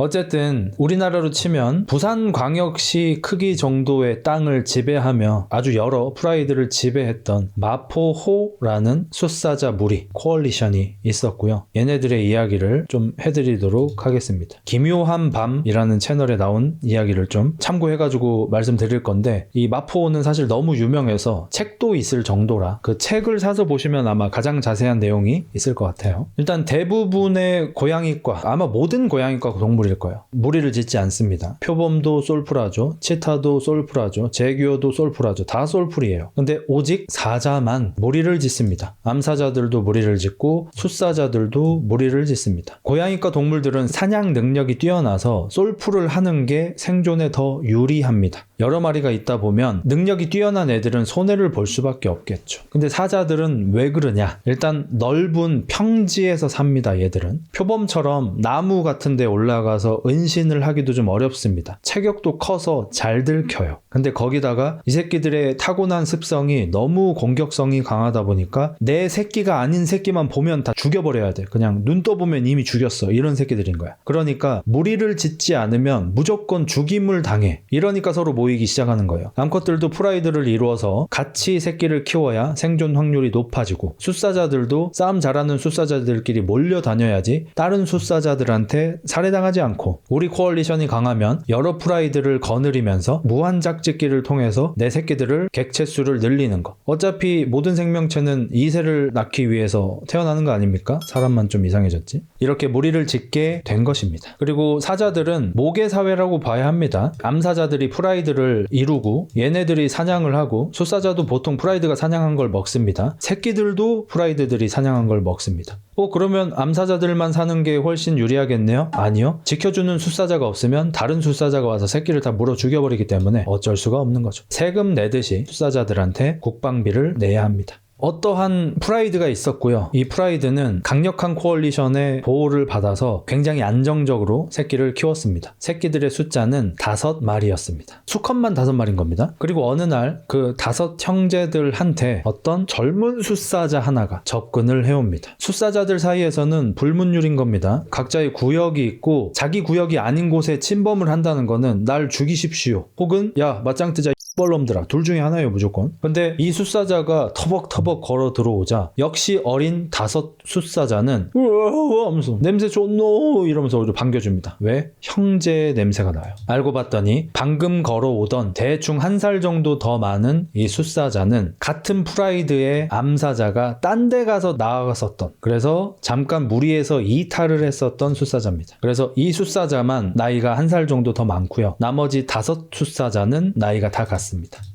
어쨌든 우리나라로 치면 부산광역시 크기 정도의 땅을 지배하며 아주 여러 프라이드를 지배했던 마포호라는 숫사자 무리 코얼리션이 있었고요. 얘네들의 이야기를 좀 해드리도록 하겠습니다. 기묘한 밤이라는 채널에 나온 이야기를 좀 참고해가지고 말씀드릴 건데 이 마포호는 사실 너무 유명해서 책도 있을 정도라 그 책을 사서 보시면 아마 가장 자세한 내용이 있을 것 같아요. 일단 대부분의 고양이과 아마 모든 고양이과 동물이 거예요. 무리를 짓지 않습니다. 표범도 솔프라죠. 치타도 솔프라죠. 제규어도 솔프라죠. 다 솔프리예요. 근데 오직 사자만 무리를 짓습니다. 암사자들도 무리를 짓고 숫사자들도 무리를 짓습니다. 고양이과 동물들은 사냥 능력이 뛰어나서 솔프를 하는 게 생존에 더 유리합니다. 여러 마리가 있다 보면 능력이 뛰어난 애들은 손해를 볼 수밖에 없겠죠. 근데 사자들은 왜 그러냐? 일단 넓은 평지에서 삽니다. 얘들은. 표범처럼 나무 같은 데 올라가서 은신을 하기도 좀 어렵습니다. 체격도 커서 잘 들켜요. 근데 거기다가 이 새끼들의 타고난 습성이 너무 공격성이 강하다 보니까 내 새끼가 아닌 새끼만 보면 다 죽여버려야 돼. 그냥 눈 떠보면 이미 죽였어. 이런 새끼들인 거야. 그러니까 무리를 짓지 않으면 무조건 죽임을 당해. 이러니까 서로 모이기 시작하는 거예요. 암컷들도 프라이드를 이루어서 같이 새끼를 키워야 생존 확률이 높아지고 숫사자들도 싸움 잘하는 숫사자들끼리 몰려다녀야지 다른 숫사자들한테 살해당하지 않고 우리 코얼리션이 강하면 여러 프라이드를 거느리면서 무한짝짓기를 통해서 내 새끼들을 객체수를 늘리는 거. 어차피 모든 생명체는 2세를 낳기 위해서 태어나는 거 아닙니까? 사람만 좀 이상해졌지? 이렇게 무리를 짓게 된 것입니다. 그리고 사자들은 모계사회라고 봐야 합니다. 암사자들이 프라이드를 이루고 얘네들이 사냥을 하고 숫사자도 보통 프라이드가 사냥한 걸 먹습니다. 새끼들도 프라이드들이 사냥한 걸 먹습니다. 그러면 암사자들만 사는 게 훨씬 유리하겠네요? 아니요. 지켜주는 숫사자가 없으면 다른 숫사자가 와서 새끼를 다 물어 죽여버리기 때문에 어쩔 수가 없는 거죠. 세금 내듯이 숫사자들한테 국방비를 내야 합니다. 어떠한 프라이드가 있었고요. 이 프라이드는 강력한 코얼리션의 보호를 받아서 굉장히 안정적으로 새끼를 키웠습니다. 새끼들의 숫자는 5마리였습니다. 수컷만 5마리인 겁니다. 그리고 어느 날 그 5 형제들한테 어떤 젊은 숫사자 하나가 접근을 해옵니다. 숫사자들 사이에서는 불문율인 겁니다. 각자의 구역이 있고 자기 구역이 아닌 곳에 침범을 한다는 거는 날 죽이십시오. 혹은 야 맞짱 뜨자 뻘놈들아, 둘 중에 하나예요 무조건. 근데 이 숫사자가 터벅터벅 걸어 들어오자 역시 어린 5 숫사자는 으아 하면서 냄새 좋노 이러면서 반겨줍니다. 왜? 형제의 냄새가 나요. 알고 봤더니 방금 걸어오던 대충 1살 정도 더 많은 이 숫사자는 같은 프라이드의 암사자가 딴 데 가서 나아갔었던, 그래서 잠깐 무리해서 이탈을 했었던 숫사자입니다. 그래서 이 숫사자만 나이가 1살 정도 더 많고요. 나머지 5 숫사자는 나이가 다 같습니다.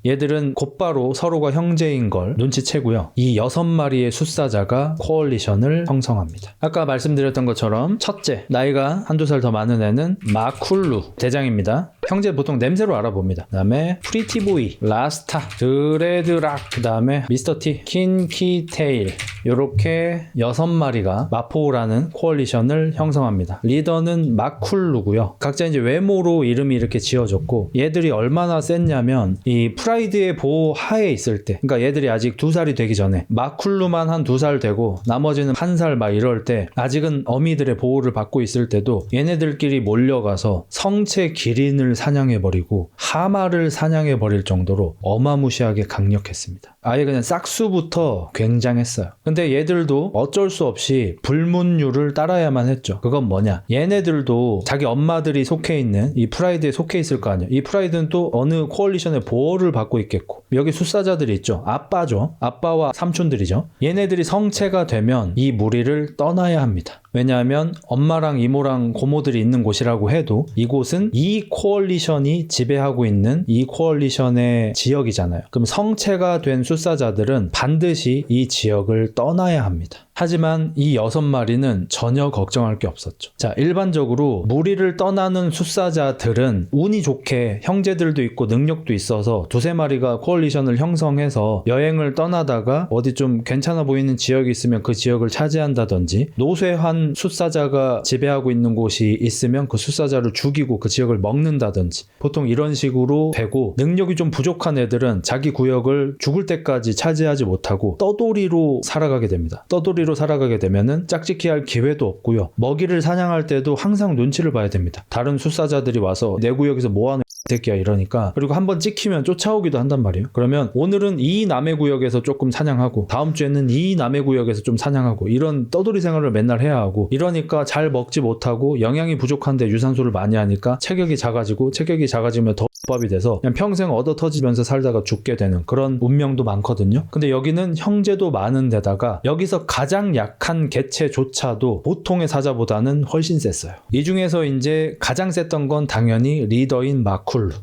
얘들은 곧바로 서로가 형제인 걸 눈치채고요. 이 6마리의 숫사자가 코얼리션을 형성합니다. 아까 말씀드렸던 것처럼 첫째, 나이가 1~2살 더 많은 애는 마쿨루 대장입니다. 형제 보통 냄새로 알아봅니다. 그 다음에 프리티보이, 라스타, 드레드락, 그 다음에 미스터티, 킨키테일, 요렇게 6마리가 마포라는 코얼리션을 형성합니다. 리더는 마쿨루고요. 각자 이제 외모로 이름이 이렇게 지어졌고, 얘들이 얼마나 셌냐면 이 프라이드의 보호 하에 있을 때, 그러니까 얘들이 아직 2살이 되기 전에 마쿨루만 한 2살 되고 나머지는 1살 막 이럴 때, 아직은 어미들의 보호를 받고 있을 때도 얘네들끼리 몰려가서 성체 기린을 사냥해버리고 하마를 사냥해버릴 정도로 어마무시하게 강력했습니다. 아예 그냥 싹수부터 굉장했어요. 근데 얘들도 어쩔 수 없이 불문율을 따라야만 했죠. 그건 뭐냐, 얘네들도 자기 엄마들이 속해 있는 이 프라이드에 속해 있을 거 아니에요. 이 프라이드는 또 어느 코얼리션의 보호를 받고 있겠고, 여기 숫사자들이 있죠. 아빠죠. 아빠와 삼촌들이죠. 얘네들이 성체가 되면 이 무리를 떠나야 합니다. 왜냐하면 엄마랑 이모랑 고모들이 있는 곳이라고 해도 이곳은 이 코얼리션이 지배하고 있는 이 코얼리션의 지역이잖아요. 그럼 성체가 된 숫사자들은 반드시 이 지역을 떠나야 합니다. 하지만 이 6마리는 전혀 걱정할 게 없었죠. 자, 일반적으로 무리를 떠나는 숫사자들은 운이 좋게 형제들도 있고 능력도 있어서 2~3마리가 코얼리션을 형성해서 여행을 떠나다가 어디 좀 괜찮아 보이는 지역이 있으면 그 지역을 차지한다든지, 노쇠한 숫사자가 지배하고 있는 곳이 있으면 그 숫사자를 죽이고 그 지역을 먹는다든지, 보통 이런 식으로 되고, 능력이 좀 부족한 애들은 자기 구역을 죽을 때까지 차지하지 못하고 떠돌이로 살아가게 됩니다. 떠돌이로 살아가게 되면은 짝짓기 할 기회도 없고요. 먹이를 사냥할 때도 항상 눈치를 봐야 됩니다. 다른 숫사자들이 와서 내 구역에서 뭐하는 새끼야 이러니까, 그리고 한번 찍히면 쫓아오기도 한단 말이에요. 그러면 오늘은 이 남의 구역에서 조금 사냥하고 다음 주에는 이 남의 구역에서 좀 사냥하고, 이런 떠돌이 생활을 맨날 해야 하고, 이러니까 잘 먹지 못하고 영양이 부족한데 유산소를 많이 하니까 체격이 작아지고, 체격이 작아지면 더 밥이 돼서 그냥 평생 얻어 터지면서 살다가 죽게 되는 그런 운명도 많거든요. 근데 여기는 형제도 많은 데다가 여기서 가장 약한 개체조차도 보통의 사자보다는 훨씬 셌어요. 이 중에서 이제 가장 셌던 건 당연히 리더인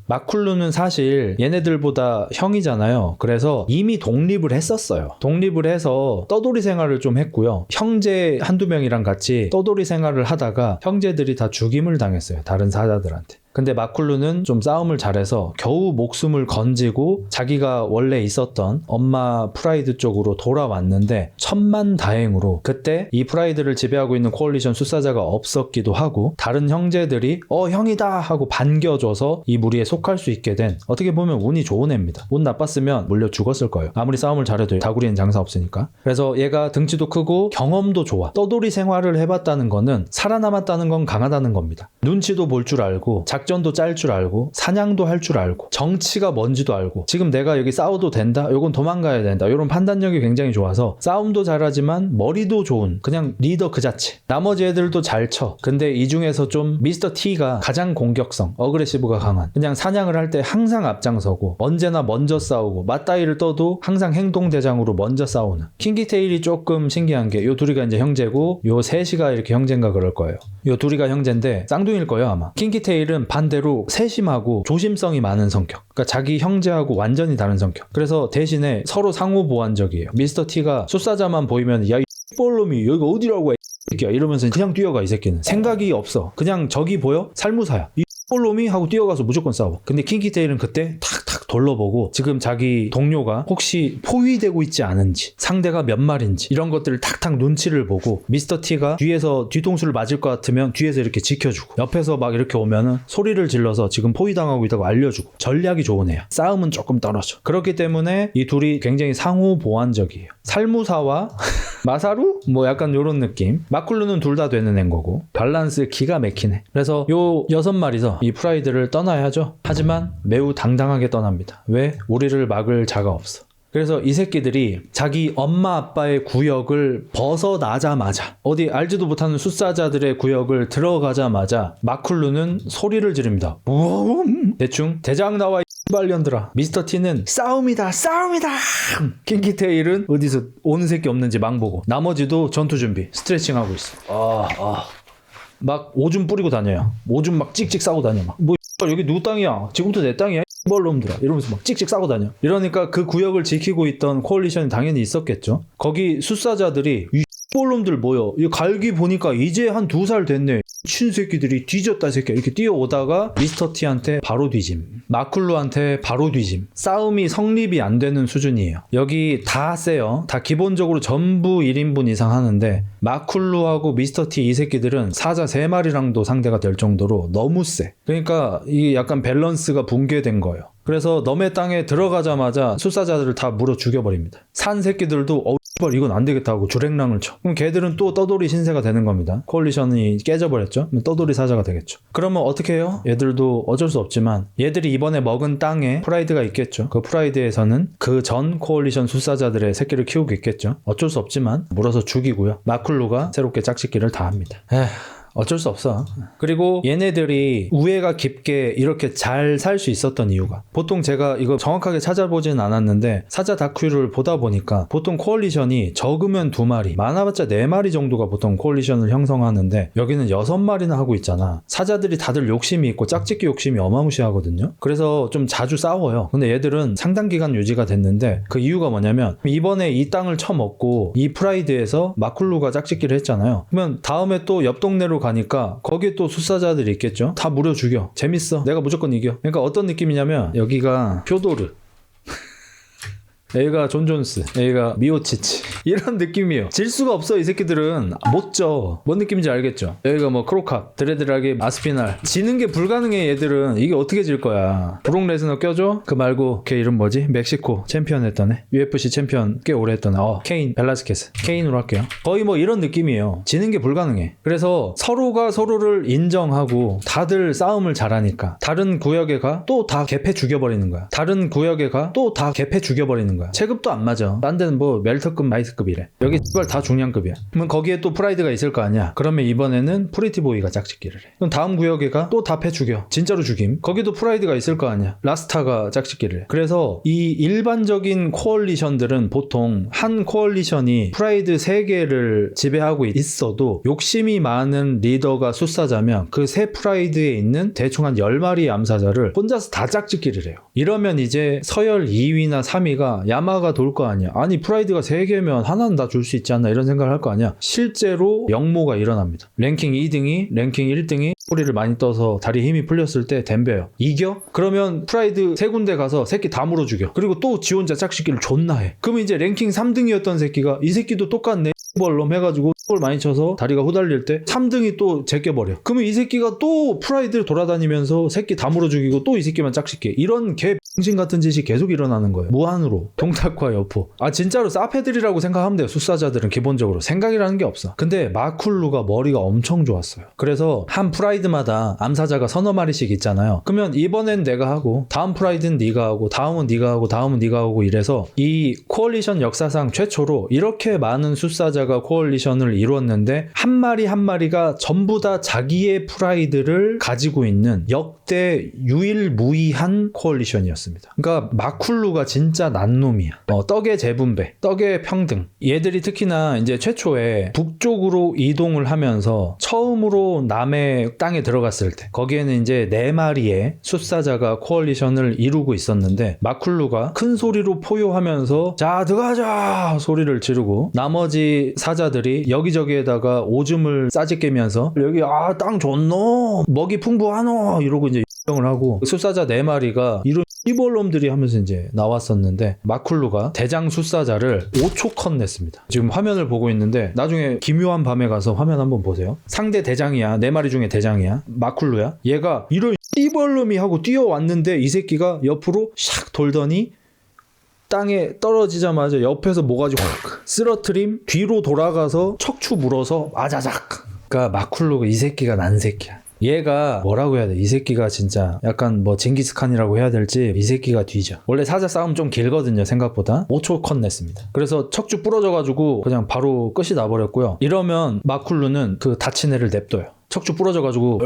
마쿨루는 사실 얘네들보다 형이잖아요. 그래서 이미 독립을 했었어요. 독립을 해서 떠돌이 생활을 좀 했고요. 형제 1~2명이랑 같이 떠돌이 생활을 하다가 형제들이 다 죽임을 당했어요. 다른 사자들한테. 근데 마쿨루는 좀 싸움을 잘해서 겨우 목숨을 건지고 자기가 원래 있었던 엄마 프라이드 쪽으로 돌아왔는데, 천만다행으로 그때 이 프라이드를 지배하고 있는 코얼리션 숫사자가 없었기도 하고, 다른 형제들이 형이다 하고 반겨줘서 이 무리에 속할 수 있게 된, 어떻게 보면 운이 좋은 애입니다. 운 나빴으면 물려 죽었을 거예요. 아무리 싸움을 잘해도 다구리는 장사 없으니까. 그래서 얘가 등치도 크고 경험도 좋아. 떠돌이 생활을 해봤다는 거는, 살아남았다는 건 강하다는 겁니다. 눈치도 볼 줄 알고, 작전도 짤 줄 알고, 사냥도 할 줄 알고, 정치가 뭔지도 알고, 지금 내가 여기 싸워도 된다? 요건 도망가야 된다. 이런 판단력이 굉장히 좋아서 싸움도 잘하지만 머리도 좋은 그냥 리더 그 자체. 나머지 애들도 잘 쳐. 근데 이 중에서 좀 미스터 T가 가장 공격성, 어그레시브가 강한, 그냥 사냥을 할 때 항상 앞장서고 언제나 먼저 싸우고, 맞다이를 떠도 항상 행동대장으로 먼저 싸우는. 킹키테일이 조금 신기한 게, 요 둘이가 이제 형제고 요 셋이가 이렇게 형제인가 그럴 거예요. 요 둘이가 형제인데 쌍둥이일 거예요 아마. 킹키테일은 반대로 세심하고 조심성이 많은 성격. 그러니까 자기 형제하고 완전히 다른 성격. 그래서 대신에 서로 상호 보완적이에요. 미스터 T가 숫사자만 보이면 야 이 뻘놈이 여기가 어디라고 해 이러면서 그냥 뛰어가. 이 새끼는 생각이 없어. 그냥 저기 보여? 살무사야. 이 뻘놈이 하고 뛰어가서 무조건 싸워. 근데 킹키테일은 그때 탁탁 둘러보고 지금 자기 동료가 혹시 포위되고 있지 않은지, 상대가 몇 마리인지 이런 것들을 탁탁 눈치를 보고 미스터 T가 뒤에서 뒤통수를 맞을 것 같으면 뒤에서 이렇게 지켜주고 옆에서 막 이렇게 오면은 소리를 질러서 지금 포위당하고 있다고 알려주고 전략이 좋은 애야. 싸움은 조금 떨어져. 그렇기 때문에 이 둘이 굉장히 상호 보완적이에요. 살무사와 마사루? 뭐 약간 요런 느낌. 마쿨루는 둘 다 되는 애인 거고 밸런스 기가 막히네. 그래서 요 6마리서 이 프라이드를 떠나야 하죠. 하지만 매우 당당하게 떠납니다. 왜? 우리를 막을 자가 없어. 그래서 이 새끼들이 자기 엄마 아빠의 구역을 벗어나자마자 어디 알지도 못하는 숫사자들의 구역을 들어가자마자 마쿨루는 소리를 지릅니다. 대충 대장 나와 발년들아. 미스터 T는 싸움이다. 킹키테일은 어디서 오는 새끼 없는지 망보고 나머지도 전투 준비 스트레칭하고 있어. 막 오줌 뿌리고 다녀요. 오줌 막 찍찍 싸고 다녀. 막 뭐 여기 누구 땅이야? 지금부터 내 땅이야? 놈들아 이러면서 막 찍찍 싸고 다녀. 이러니까 그 구역을 지키고 있던 코얼리션이 당연히 있었겠죠. 거기 숫사자들이 이 놈들 뭐여? 이 갈기 보니까 이제 한 2살 됐네. 친새끼들이 뒤졌다 새끼 이렇게 뛰어오다가 미스터 T한테 바로 뒤짐. 마쿨루한테 바로 뒤짐. 싸움이 성립이 안 되는 수준이에요. 여기 다 세요. 다 기본적으로 전부 1인분 이상 하는데 마쿨루하고 미스터 T 이 새끼들은 사자 3마리랑도 상대가 될 정도로 너무 세. 그러니까 이게 약간 밸런스가 붕괴된 거예요. 그래서 너네 땅에 들어가자마자 숫사자들을 다 물어 죽여버립니다. 산 새끼들도 이건 안 되겠다 하고 주랭랑을 쳐. 그럼 걔들은 또 떠돌이 신세가 되는 겁니다. 코얼리션이 깨져버렸죠. 떠돌이 사자가 되겠죠. 그러면 어떻게 해요? 얘들도 어쩔 수 없지만 얘들이 이번에 먹은 땅에 프라이드가 있겠죠. 그 프라이드에서는 그 전 코얼리션 숫사자들의 새끼를 키우고 있겠죠. 어쩔 수 없지만 물어서 죽이고요. 마쿨루가 새롭게 짝짓기를 다 합니다. 어쩔 수 없어. 그리고 얘네들이 우애가 깊게 이렇게 잘 살 수 있었던 이유가 보통 제가 이거 정확하게 찾아보진 않았는데 사자 다큐를 보다 보니까 보통 코얼리션이 적으면 2마리 많아봤자 4마리 정도가 보통 코얼리션을 형성하는데 여기는 6마리나 하고 있잖아. 사자들이 다들 욕심이 있고 짝짓기 욕심이 어마무시하거든요. 그래서 좀 자주 싸워요. 근데 얘들은 상당 기간 유지가 됐는데 그 이유가 뭐냐면 이번에 이 땅을 쳐먹고 이 프라이드에서 마쿨루가 짝짓기를 했잖아요. 그러면 다음에 또 옆 동네로 가니까 거기에 또 숫사자들이 있겠죠. 다 무려 죽여. 재밌어. 내가 무조건 이겨. 그러니까 어떤 느낌이냐면 여기가 퓨도르 얘가 존 존스, 얘가 미오치치 이런 느낌이에요. 질 수가 없어. 이 새끼들은 못 져. 뭔 느낌인지 알겠죠? 여기가 뭐 크로캅, 드레드라기, 아스피날 지는 게 불가능해. 얘들은 이게 어떻게 질 거야. 브록 레스너 껴줘? 그 말고 걔 이름 뭐지? 멕시코 챔피언 했던 애, UFC 챔피언 꽤 오래 했던 애. 케인 벨라스케스. 케인으로 할게요. 거의 뭐 이런 느낌이에요. 지는 게 불가능해. 그래서 서로가 서로를 인정하고 다들 싸움을 잘하니까 다른 구역에 가 또 다 개패 죽여버리는 거야. 다른 구역에 가 또 다 개패 죽여버리는 거야. 체급도 안 맞아. 딴 데는 뭐 멜터급, 마이스급이래. 여기 다 중량급이야. 그러면 거기에 또 프라이드가 있을 거 아니야. 그러면 이번에는 프리티보이가 짝짓기를 해. 그럼 다음 구역에 가 또 다 패 죽여. 진짜로 죽임. 거기도 프라이드가 있을 거 아니야. 라스타가 짝짓기를 해. 그래서 이 일반적인 코얼리션들은 보통 한 코얼리션이 프라이드 3개를 지배하고 있어도 욕심이 많은 리더가 숫사자면 그 세 프라이드에 있는 대충 한 10마리의 암사자를 혼자서 다 짝짓기를 해요. 이러면 이제 서열 2위나 3위가 야마가 돌 거 아니야. 아니 프라이드가 3개면 하나는 다 줄 수 있지 않나 이런 생각을 할 거 아니야. 실제로 역모가 일어납니다. 랭킹 2등이 랭킹 1등이 소리를 많이 떠서 다리에 힘이 풀렸을 때 덤벼요. 이겨? 그러면 프라이드 3군데 가서 새끼 다 물어 죽여. 그리고 또 지 혼자 짝짓기를 존나 해. 그러면 이제 랭킹 3등이었던 새끼가 이 새끼도 똑같네 벌놈 해가지고 을 많이 쳐서 다리가 후달릴 때 3등이 또 제껴버려. 그러면 이 새끼가 또 프라이드를 돌아다니면서 새끼 다 물어 죽이고 또 이 새끼만 짝짓기. 이런 개 병신 같은 짓이 계속 일어나는 거예요. 무한으로. 동탁과 여포. 진짜로 싸패들이라고 생각하면 돼요. 숫사자들은 기본적으로 생각이라는 게 없어. 근데 마쿨루가 머리가 엄청 좋았어요. 그래서 한 프라이드마다 암사자가 서너 마리씩 있잖아요. 그러면 이번엔 내가 하고 다음 프라이드는 네가 하고 다음은 네가 하고 다음은 네가 하고 이래서 이 코얼리션 역사상 최초로 이렇게 많은 숫사자가 코얼리션을 이루었는데 한 마리 한 마리가 전부 다 자기의 프라이드를 가지고 있는 역대 유일무이한 코얼리션이었습니다. 그러니까 마쿨루가 진짜 난놈이야. 떡의 재분배, 떡의 평등. 얘들이 특히나 이제 최초에 북쪽으로 이동을 하면서 처음으로 남의 땅에 들어갔을 때 거기에는 이제 4마리의 숫사자가 코얼리션을 이루고 있었는데 마쿨루가 큰 소리로 포효하면서 자 들어가자 소리를 지르고 나머지 사자들이 여기저기에다가 오줌을 싸짓개면서 여기 땅 좋노 먹이 풍부하노 이러고 이제 을 하고 숫사자 4마리가 이런 이볼 놈들이 하면서 이제 나왔었는데 마쿨루가 대장 숫사자를 5초 컷 냈습니다. 지금 화면을 보고 있는데 나중에 기묘한 밤에 가서 화면 한번 보세요. 상대 대장이야. 4마리 중에 대장이야. 마쿨루야. 얘가 이런 이볼 놈이 하고 뛰어왔는데 이 새끼가 옆으로 샥 돌더니 땅에 떨어지자마자 옆에서 모가지 확 쓰러트림 뒤로 돌아가서 척추 물어서 아자작. 그러니까 마쿨루가 이 새끼가 난 새끼야. 얘가 뭐라고 해야 돼? 이 새끼가 진짜 약간 뭐 징기스칸이라고 해야 될지 이 새끼가 뒤져. 원래 사자 싸움 좀 길거든요 생각보다. 5초 컷 냈습니다. 그래서 척추 부러져가지고 그냥 바로 끝이 나버렸고요. 이러면 마쿨루는 그 다친 애를 냅둬요. 척추 부러져가지고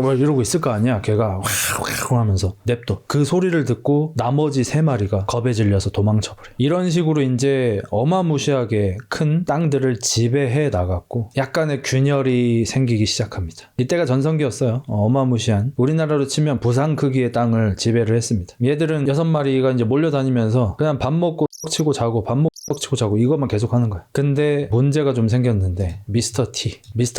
막 이러고 있을 거 아니야. 걔가 확 하면서 냅둬. 그 소리를 듣고 나머지 3마리가 겁에 질려서 도망쳐버려. 이런 식으로 이제 어마무시하게 큰 땅들을 지배해 나갔고 약간의 균열이 생기기 시작합니다. 이때가 전성기였어요. 어마무시한 우리나라로 치면 부산 크기의 땅을 지배를 했습니다. 얘들은 6마리가 이제 몰려다니면서 그냥 밥 먹고 치고 자고 밥 먹고 치고 자고 이것만 계속 하는 거야. 근데 문제가 좀 생겼는데 미스터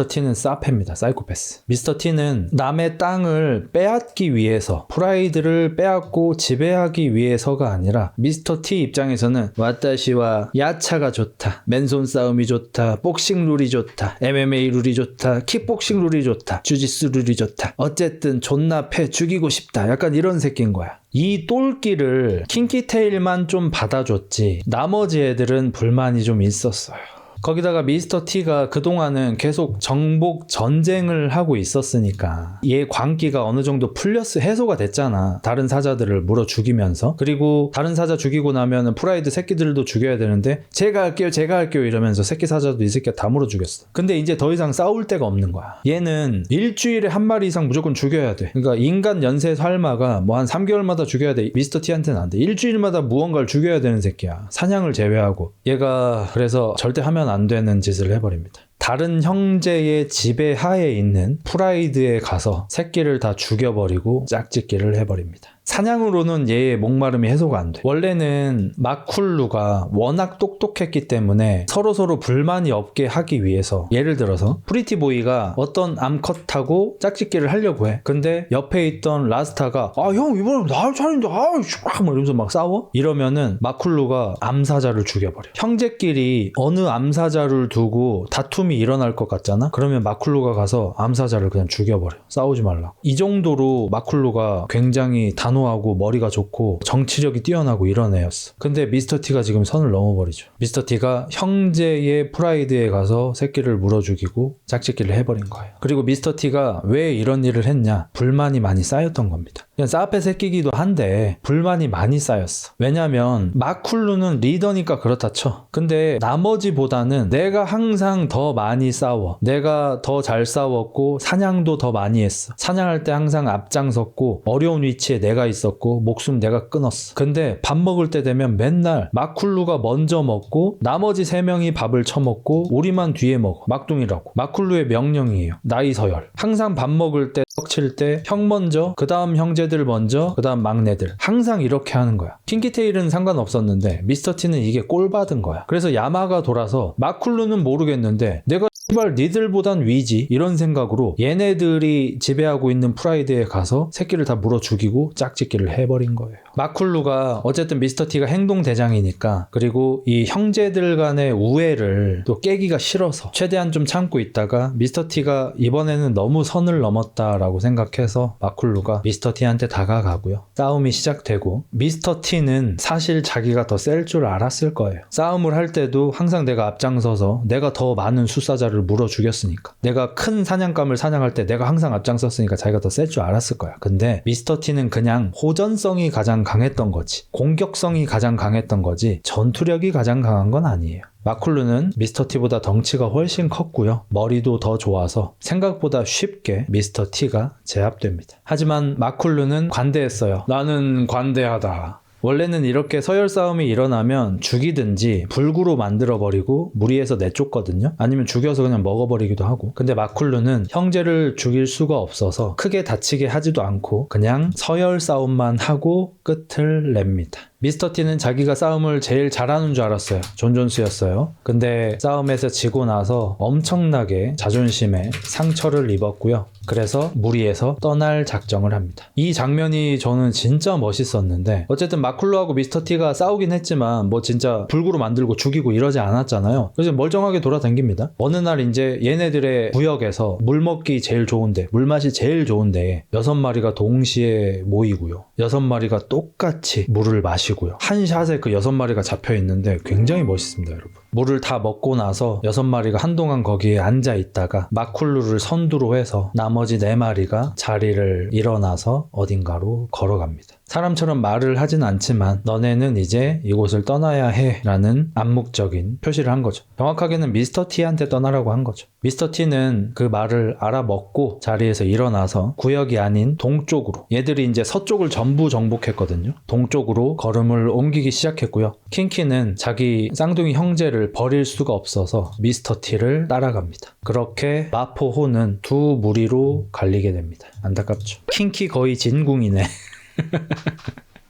T는 사페입니다. 사이코패스. 미스터 T는 남의 땅을 빼앗기 위해서 프라이드를 빼앗고 지배하기 위해서가 아니라 미스터 T 입장에서는 와타시와 야차가 좋다. 맨손 싸움이 좋다. 복싱 룰이 좋다. MMA 룰이 좋다. 킥복싱 룰이 좋다. 주짓수 룰이 좋다. 어쨌든 존나 패 죽이고 싶다. 약간 이런 새끼인 거야. 이 똘끼를 킹키테일만 좀 받아줬지 나머지 애들은 불만이 좀 있었어요. 거기다가 미스터 T가 그동안은 계속 정복 전쟁을 하고 있었으니까 얘 광기가 어느 정도 해소가 됐잖아. 다른 사자들을 물어 죽이면서. 그리고 다른 사자 죽이고 나면은 프라이드 새끼들도 죽여야 되는데 제가 할게요 이러면서 새끼 사자도 이 새끼가 다 물어 죽였어. 근데 이제 더 이상 싸울 데가 없는 거야. 얘는 일주일에 1마리 이상 무조건 죽여야 돼. 그러니까 인간 연쇄 살마가 뭐 한 3개월마다 죽여야 돼. 미스터 T한테는 안 돼. 일주일마다 무언가를 죽여야 되는 새끼야. 사냥을 제외하고. 얘가 그래서 절대 하면 안 되는 짓을 해버립니다. 다른 형제의 지배하에 있는 프라이드에 가서 새끼를 다 죽여버리고 짝짓기를 해버립니다. 사냥으로는 얘의 목마름이 해소가 안 돼. 원래는 마쿨루가 워낙 똑똑했기 때문에 서로서로 불만이 없게 하기 위해서 예를 들어서 프리티보이가 어떤 암컷하고 짝짓기를 하려고 해. 근데 옆에 있던 라스타가 형 이번엔 나 차례인데 막 이러면서 막 싸워? 이러면은 마쿨루가 암사자를 죽여버려. 형제끼리 어느 암사자를 두고 다툼이 일어날 것 같잖아? 그러면 마쿨루가 가서 암사자를 그냥 죽여버려. 싸우지 말라고. 이 정도로 마쿨루가 굉장히 단호하고 머리가 좋고 정치력이 뛰어나고 이런 애였어. 근데 미스터 T가 지금 선을 넘어버리죠. 미스터 T가 형제의 프라이드에 가서 새끼를 물어 죽이고 짝짓기를 해버린 거예요. 그리고 미스터 T가 왜 이런 일을 했냐? 불만이 많이 쌓였던 겁니다. 그냥 사페 새끼기도 한데 불만이 많이 쌓였어. 왜냐면 마쿨루는 리더니까 그렇다 쳐. 근데 나머지보다는 내가 항상 더 많이 싸워. 내가 더 잘 싸웠고 사냥도 더 많이 했어. 사냥할 때 항상 앞장섰고 어려운 위치에 내가 있었고 목숨 내가 끊었어. 근데 밥 먹을 때 되면 맨날 마쿨루가 먼저 먹고 나머지 3명이 밥을 처먹고 우리만 뒤에 먹어. 막둥이라고. 마쿨루의 명령이에요. 나이 서열. 항상 밥 먹을 때 칠 때 형 먼저 그 다음 형제들 먼저 그 다음 막내들. 항상 이렇게 하는 거야. 킹키테일은 상관없었는데 미스터 T는 이게 꼴받은 거야. 그래서 야마가 돌아서 마쿨루는 모르겠는데 내가 제발 니들보단 위지 이런 생각으로 얘네들이 지배하고 있는 프라이드에 가서 새끼를 다 물어 죽이고 짝짓기를 해버린 거예요. 마쿨루가 어쨌든 미스터 T가 행동 대장이니까 그리고 이 형제들 간의 우애를 또 깨기가 싫어서 최대한 좀 참고 있다가 미스터 T가 이번에는 너무 선을 넘었다라고 생각해서 마쿨루가 미스터 T한테 다가가고요. 싸움이 시작되고 미스터 T는 사실 자기가 더 셀 줄 알았을 거예요. 싸움을 할 때도 항상 내가 앞장서서 내가 더 많은 숫사자를 물어 죽였으니까 내가 큰 사냥감을 사냥할 때 내가 항상 앞장섰으니까 자기가 더 셀 줄 알았을 거야. 근데 미스터 T는 그냥 호전성이 가장 강했던 거지 공격성이 가장 강했던 거지 전투력이 가장 강한 건 아니에요. 마쿨루는 미스터 T보다 덩치가 훨씬 컸고요. 머리도 더 좋아서 생각보다 쉽게 미스터 T가 제압됩니다. 하지만 마쿨루는 관대했어요. 나는 관대하다. 원래는 이렇게 서열 싸움이 일어나면 죽이든지 불구로 만들어버리고 무리해서 내쫓거든요. 아니면 죽여서 그냥 먹어버리기도 하고. 근데 마쿨루는 형제를 죽일 수가 없어서 크게 다치게 하지도 않고 그냥 서열 싸움만 하고 끝을 냅니다. 미스터 T는 자기가 싸움을 제일 잘하는 줄 알았어요. 존존수였어요. 근데 싸움에서 지고 나서 엄청나게 자존심에 상처를 입었고요. 그래서 무리해서 떠날 작정을 합니다. 이 장면이 저는 진짜 멋있었는데, 어쨌든 마쿨루하고 미스터 T가 싸우긴 했지만 뭐 진짜 불구로 만들고 죽이고 이러지 않았잖아요. 그래서 멀쩡하게 돌아다닙니다. 어느 날 이제 얘네들의 구역에서 물 먹기 제일 좋은데, 물맛이 제일 좋은데 6마리가 동시에 모이고요. 6마리가 똑같이 물을 마시고요. 한 샷에 그 6마리가 잡혀 있는데 굉장히 멋있습니다, 여러분. 물을 다 먹고 나서 6마리가 한동안 거기에 앉아 있다가 마쿨루를 선두로 해서 나머지 4마리가 자리를 일어나서 어딘가로 걸어갑니다. 사람처럼 말을 하진 않지만 너네는 이제 이곳을 떠나야 해 라는 암묵적인 표시를 한 거죠. 정확하게는 미스터 T한테 떠나라고 한 거죠. 미스터 T는 그 말을 알아먹고 자리에서 일어나서 구역이 아닌 동쪽으로, 얘들이 이제 서쪽을 전부 정복했거든요. 동쪽으로 걸음을 옮기기 시작했고요. 킹키는 자기 쌍둥이 형제를 버릴 수가 없어서 미스터 T를 따라갑니다. 그렇게 마포호는 두 무리로 갈리게 됩니다. 안타깝죠. 킹키 거의 진궁이네.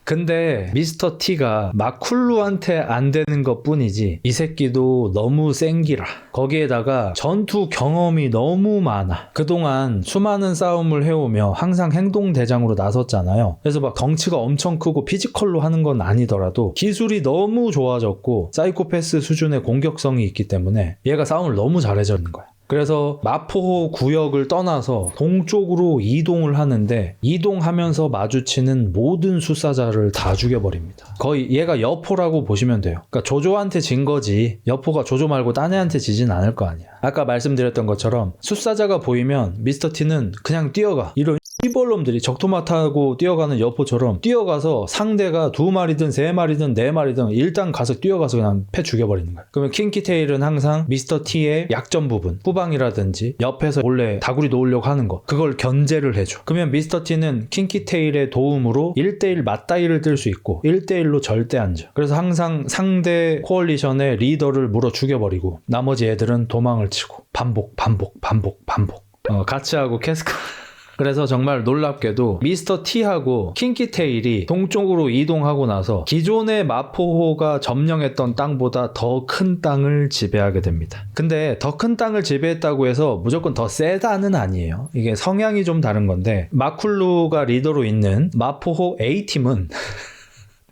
근데 미스터 T가 마쿨루한테 안 되는 것 뿐이지 이 새끼도 너무 생기라. 거기에다가 전투 경험이 너무 많아. 그동안 수많은 싸움을 해오며 항상 행동대장으로 나섰잖아요. 그래서 막 덩치가 엄청 크고 피지컬로 하는 건 아니더라도 기술이 너무 좋아졌고 사이코패스 수준의 공격성이 있기 때문에 얘가 싸움을 너무 잘해주는 거야. 그래서 마포호 구역을 떠나서 동쪽으로 이동을 하는데, 이동하면서 마주치는 모든 숫사자를 다 죽여버립니다. 거의 얘가 여포라고 보시면 돼요. 그러니까 조조한테 진 거지 여포가 조조 말고 딴 애한테 지진 않을 거 아니야. 아까 말씀드렸던 것처럼 숫사자가 보이면 미스터 T는 그냥 뛰어가. 이런 이벌놈들이 적토마 타고 뛰어가는 여포처럼 뛰어가서 상대가 2마리든 3마리든 4마리든 일단 가서 뛰어가서 그냥 패 죽여버리는 거야. 그러면 킹키테일은 항상 미스터 T의 약점 부분, 후방이라든지 옆에서 몰래 다구리 놓으려고 하는 거, 그걸 견제를 해줘. 그러면 미스터 T는 킹키테일의 도움으로 1대1 맞다이를 뜰 수 있고 1대1로 절대 안 져. 그래서 항상 상대 코얼리션의 리더를 물어 죽여버리고 나머지 애들은 도망을 치고 반복. 같이 하고 캐스카. 그래서 정말 놀랍게도 미스터 T하고 킹키테일이 동쪽으로 이동하고 나서 기존의 마포호가 점령했던 땅보다 더 큰 땅을 지배하게 됩니다. 근데 더 큰 땅을 지배했다고 해서 무조건 더 세다는 아니에요. 이게 성향이 좀 다른 건데, 마쿨루가 리더로 있는 마포호 A팀은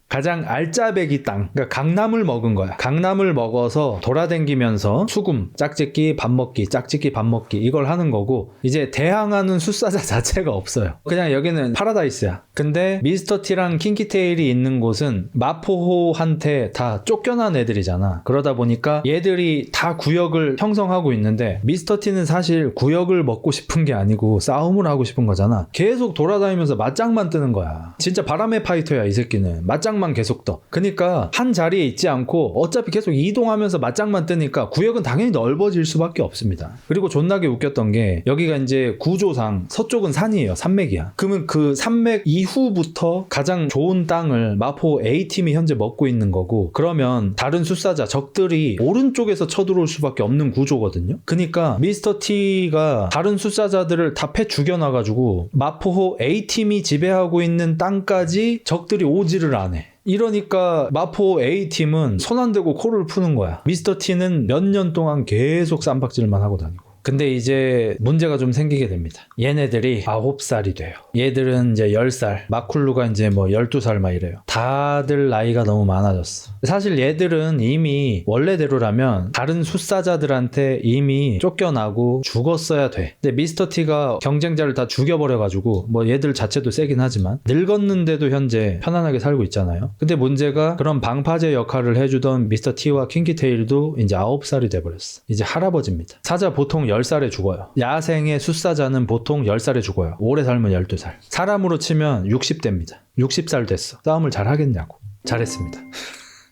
가장 알짜배기 땅, 그러니까 강남을 먹은 거야. 강남을 먹어서 돌아다니면서 수금, 짝짓기, 밥 먹기, 짝짓기, 밥 먹기 이걸 하는 거고, 이제 대항하는 숫사자 자체가 없어요. 그냥 여기는 파라다이스야. 근데 미스터 T랑 킹키테일이 있는 곳은 마포호한테 다 쫓겨난 애들이잖아. 그러다 보니까 얘들이 다 구역을 형성하고 있는데 미스터 T는 사실 구역을 먹고 싶은 게 아니고 싸움을 하고 싶은 거잖아. 계속 돌아다니면서 맞짱만 뜨는 거야. 진짜 바람의 파이터야 이 새끼는. 맞짱만 계속 떠. 그러니까 한 자리에 있지 않고 어차피 계속 이동하면서 맞짱만 뜨니까 구역은 당연히 넓어질 수밖에 없습니다. 그리고 존나게 웃겼던 게, 여기가 이제 구조상 서쪽은 산이에요. 산맥이야. 그러면 그 산맥 이후부터 가장 좋은 땅을 마포 A팀이 현재 먹고 있는 거고, 그러면 다른 숫사자 적들이 오른쪽에서 쳐들어올 수밖에 없는 구조거든요. 그러니까 미스터 T가 다른 숫사자들을 다 패 죽여놔가지고 마포호 A팀이 지배하고 있는 땅까지 적들이 오지를 않아. 이러니까 마포 A팀은 손 안 대고 코를 푸는 거야. 미스터 T는 몇 년 동안 계속 쌈박질만 하고 다니고. 근데 이제 문제가 좀 생기게 됩니다. 얘네들이 9살이 돼요. 얘들은 이제 10살, 마쿨루가 이제 뭐 12살 막 이래요. 다들 나이가 너무 많아졌어. 사실 얘들은 이미 원래대로라면 다른 숫사자들한테 이미 쫓겨나고 죽었어야 돼. 근데 미스터 T가 경쟁자를 다 죽여버려가지고, 뭐 얘들 자체도 세긴 하지만 늙었는데도 현재 편안하게 살고 있잖아요. 근데 문제가 그런 방파제 역할을 해주던 미스터 T와 킹키테일도 이제 9살이 돼버렸어. 이제 할아버지입니다. 사자 보통 10살에 죽어요. 야생의 숫사자는 보통 10살에 죽어요. 오래 살면 12살. 사람으로 치면 60대입니다. 60살 됐어. 싸움을 잘 하겠냐고. 잘했습니다.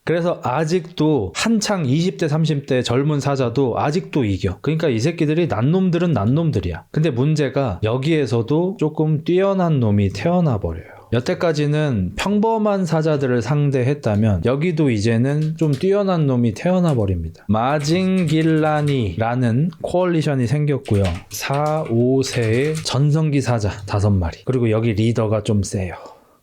그래서 아직도 한창 20대 30대 젊은 사자도 아직도 이겨. 그러니까 이 새끼들이 난놈들은 난놈들이야. 근데 문제가 여기에서도 조금 뛰어난 놈이 태어나 버려요. 여태까지는 평범한 사자들을 상대했다면 여기도 이제는 좀 뛰어난 놈이 태어나 버립니다. 마징길라니라는 코얼리션이 생겼고요. 4, 5세의 전성기 사자 5마리. 그리고 여기 리더가 좀 세요.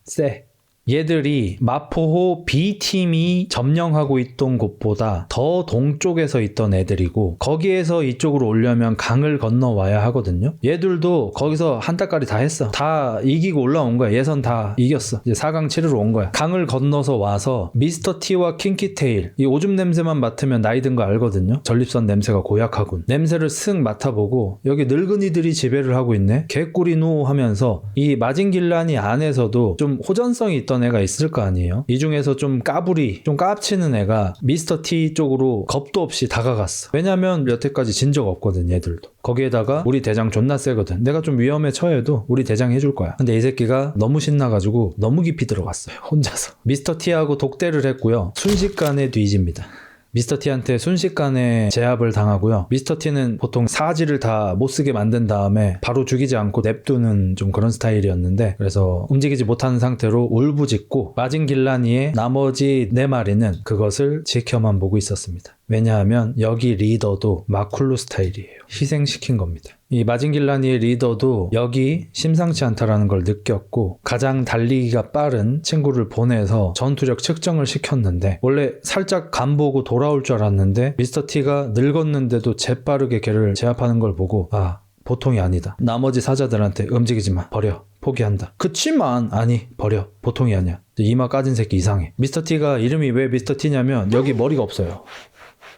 세. 얘들이 마포호 B팀이 점령하고 있던 곳보다 더 동쪽에서 있던 애들이고 거기에서 이쪽으로 오려면 강을 건너와야 하거든요. 얘들도 거기서 한 달까리 다 했어. 다 이기고 올라온 거야. 예선 다 이겼어. 이제 4강 치르러 온 거야. 강을 건너서 와서 미스터 T와 킹키테일, 이 오줌 냄새만 맡으면 나이 든 거 알거든요. 전립선 냄새가 고약하군. 냄새를 쓱 맡아보고 여기 늙은이들이 지배를 하고 있네. 개꿀이 노 하면서 이 마징길란이 안에서도 좀 호전성이 있던 애가 있을 거 아니에요. 이 중에서 좀 까불이, 좀 깝치는 애가 미스터 T 쪽으로 겁도 없이 다가갔어. 왜냐면 여태까지 진 적 없거든, 얘들도. 거기에다가 우리 대장 존나 세거든. 내가 좀 위험에 처해도 우리 대장 해줄 거야. 근데 이 새끼가 너무 신나가지고 너무 깊이 들어갔어요. 혼자서. 미스터 T하고 독대를 했고요. 순식간에 뒤집니다. 미스터 T한테 순식간에 제압을 당하고요. 미스터 T는 보통 사지를 다 못쓰게 만든 다음에 바로 죽이지 않고 냅두는 좀 그런 스타일이었는데, 그래서 움직이지 못하는 상태로 울부짖고 마징길라니의 나머지 4마리는 그것을 지켜만 보고 있었습니다. 왜냐하면 여기 리더도 마쿨루 스타일이에요. 희생시킨 겁니다. 이 마징길라니의 리더도 여기 심상치 않다라는 걸 느꼈고 가장 달리기가 빠른 친구를 보내서 전투력 측정을 시켰는데, 원래 살짝 간보고 돌아올 줄 알았는데 미스터 T가 늙었는데도 재빠르게 걔를 제압하는 걸 보고 아, 보통이 아니다. 나머지 사자들한테 움직이지 마. 버려. 포기한다. 그치만 아니, 버려. 보통이 아니야. 이마 까진 새끼 이상해. 미스터 T가 이름이 왜 미스터 T냐면 여기 머리가 없어요.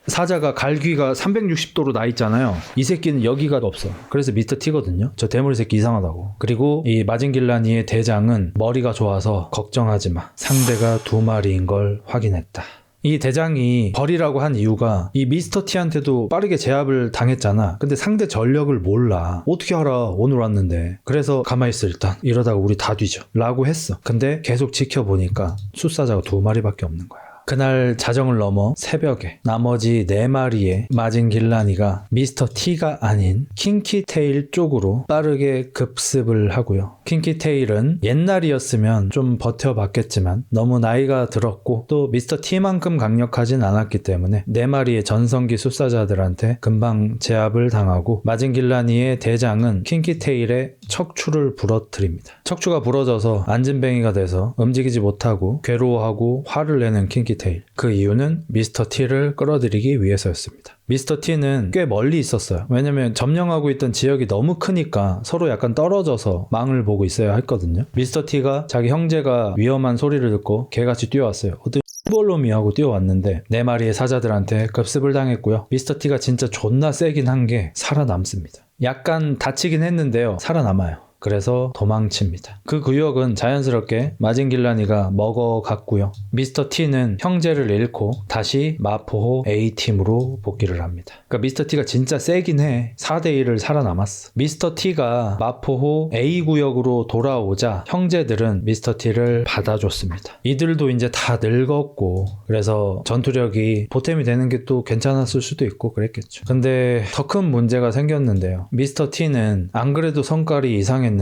사자가 갈귀가 360도로 나 있잖아요. 이 새끼는 여기가 없어. 그래서 미스터 T거든요. 저 대머리 새끼 이상하다고. 그리고 이 마징길라니의 대장은 머리가 좋아서 걱정하지 마. 상대가 2마리인 걸 확인했다. 이 대장이 버리라고 한 이유가 이 미스터 T한테도 빠르게 제압을 당했잖아. 근데 상대 전력을 몰라. 어떻게 알아? 오늘 왔는데. 그래서 가만히 있어 일단. 이러다가 우리 다 뒤져. 라고 했어. 근데 계속 지켜보니까 숫사자가 2마리밖에 없는 거야. 그날 자정을 넘어 새벽에 나머지 4마리의 마징길라니가 미스터 T가 아닌 킹키테일 쪽으로 빠르게 급습을 하고요. 킹키테일은 옛날이었으면 좀 버텨봤겠지만 너무 나이가 들었고 또 미스터 T만큼 강력하진 않았기 때문에 4마리의 전성기 숫사자들한테 금방 제압을 당하고 마징길라니의 대장은 킹키테일의 척추를 부러뜨립니다. 척추가 부러져서 안진뱅이가 돼서 움직이지 못하고 괴로워하고 화를 내는 킹키테일. 그 이유는 미스터 T를 끌어들이기 위해서였습니다. 미스터 T는 꽤 멀리 있었어요. 왜냐면 점령하고 있던 지역이 너무 크니까 서로 약간 떨어져서 망을 보고 있어야 했거든요. 미스터 T가 자기 형제가 위험한 소리를 듣고 개같이 뛰어왔어요. 어떤 볼놈이 하고 뛰어왔는데 4마리의 사자들한테 급습을 당했고요. 미스터 T가 진짜 존나 세긴 한 게 살아남습니다. 약간 다치긴 했는데요. 살아남아요. 그래서 도망칩니다. 그 구역은 자연스럽게 마징길라니가 먹어갔고요. 미스터 T는 형제를 잃고 다시 마포호 A팀으로 복귀를 합니다. 그러니까 미스터 T가 진짜 세긴 해. 4대1을 살아남았어. 미스터 T가 마포호 A 구역으로 돌아오자 형제들은 미스터 T를 받아줬습니다. 이들도 이제 다 늙었고 그래서 전투력이 보탬이 되는 게 또 괜찮았을 수도 있고 그랬겠죠. 근데 더 큰 문제가 생겼는데요. 미스터 T는 안 그래도 성깔이 이상했는데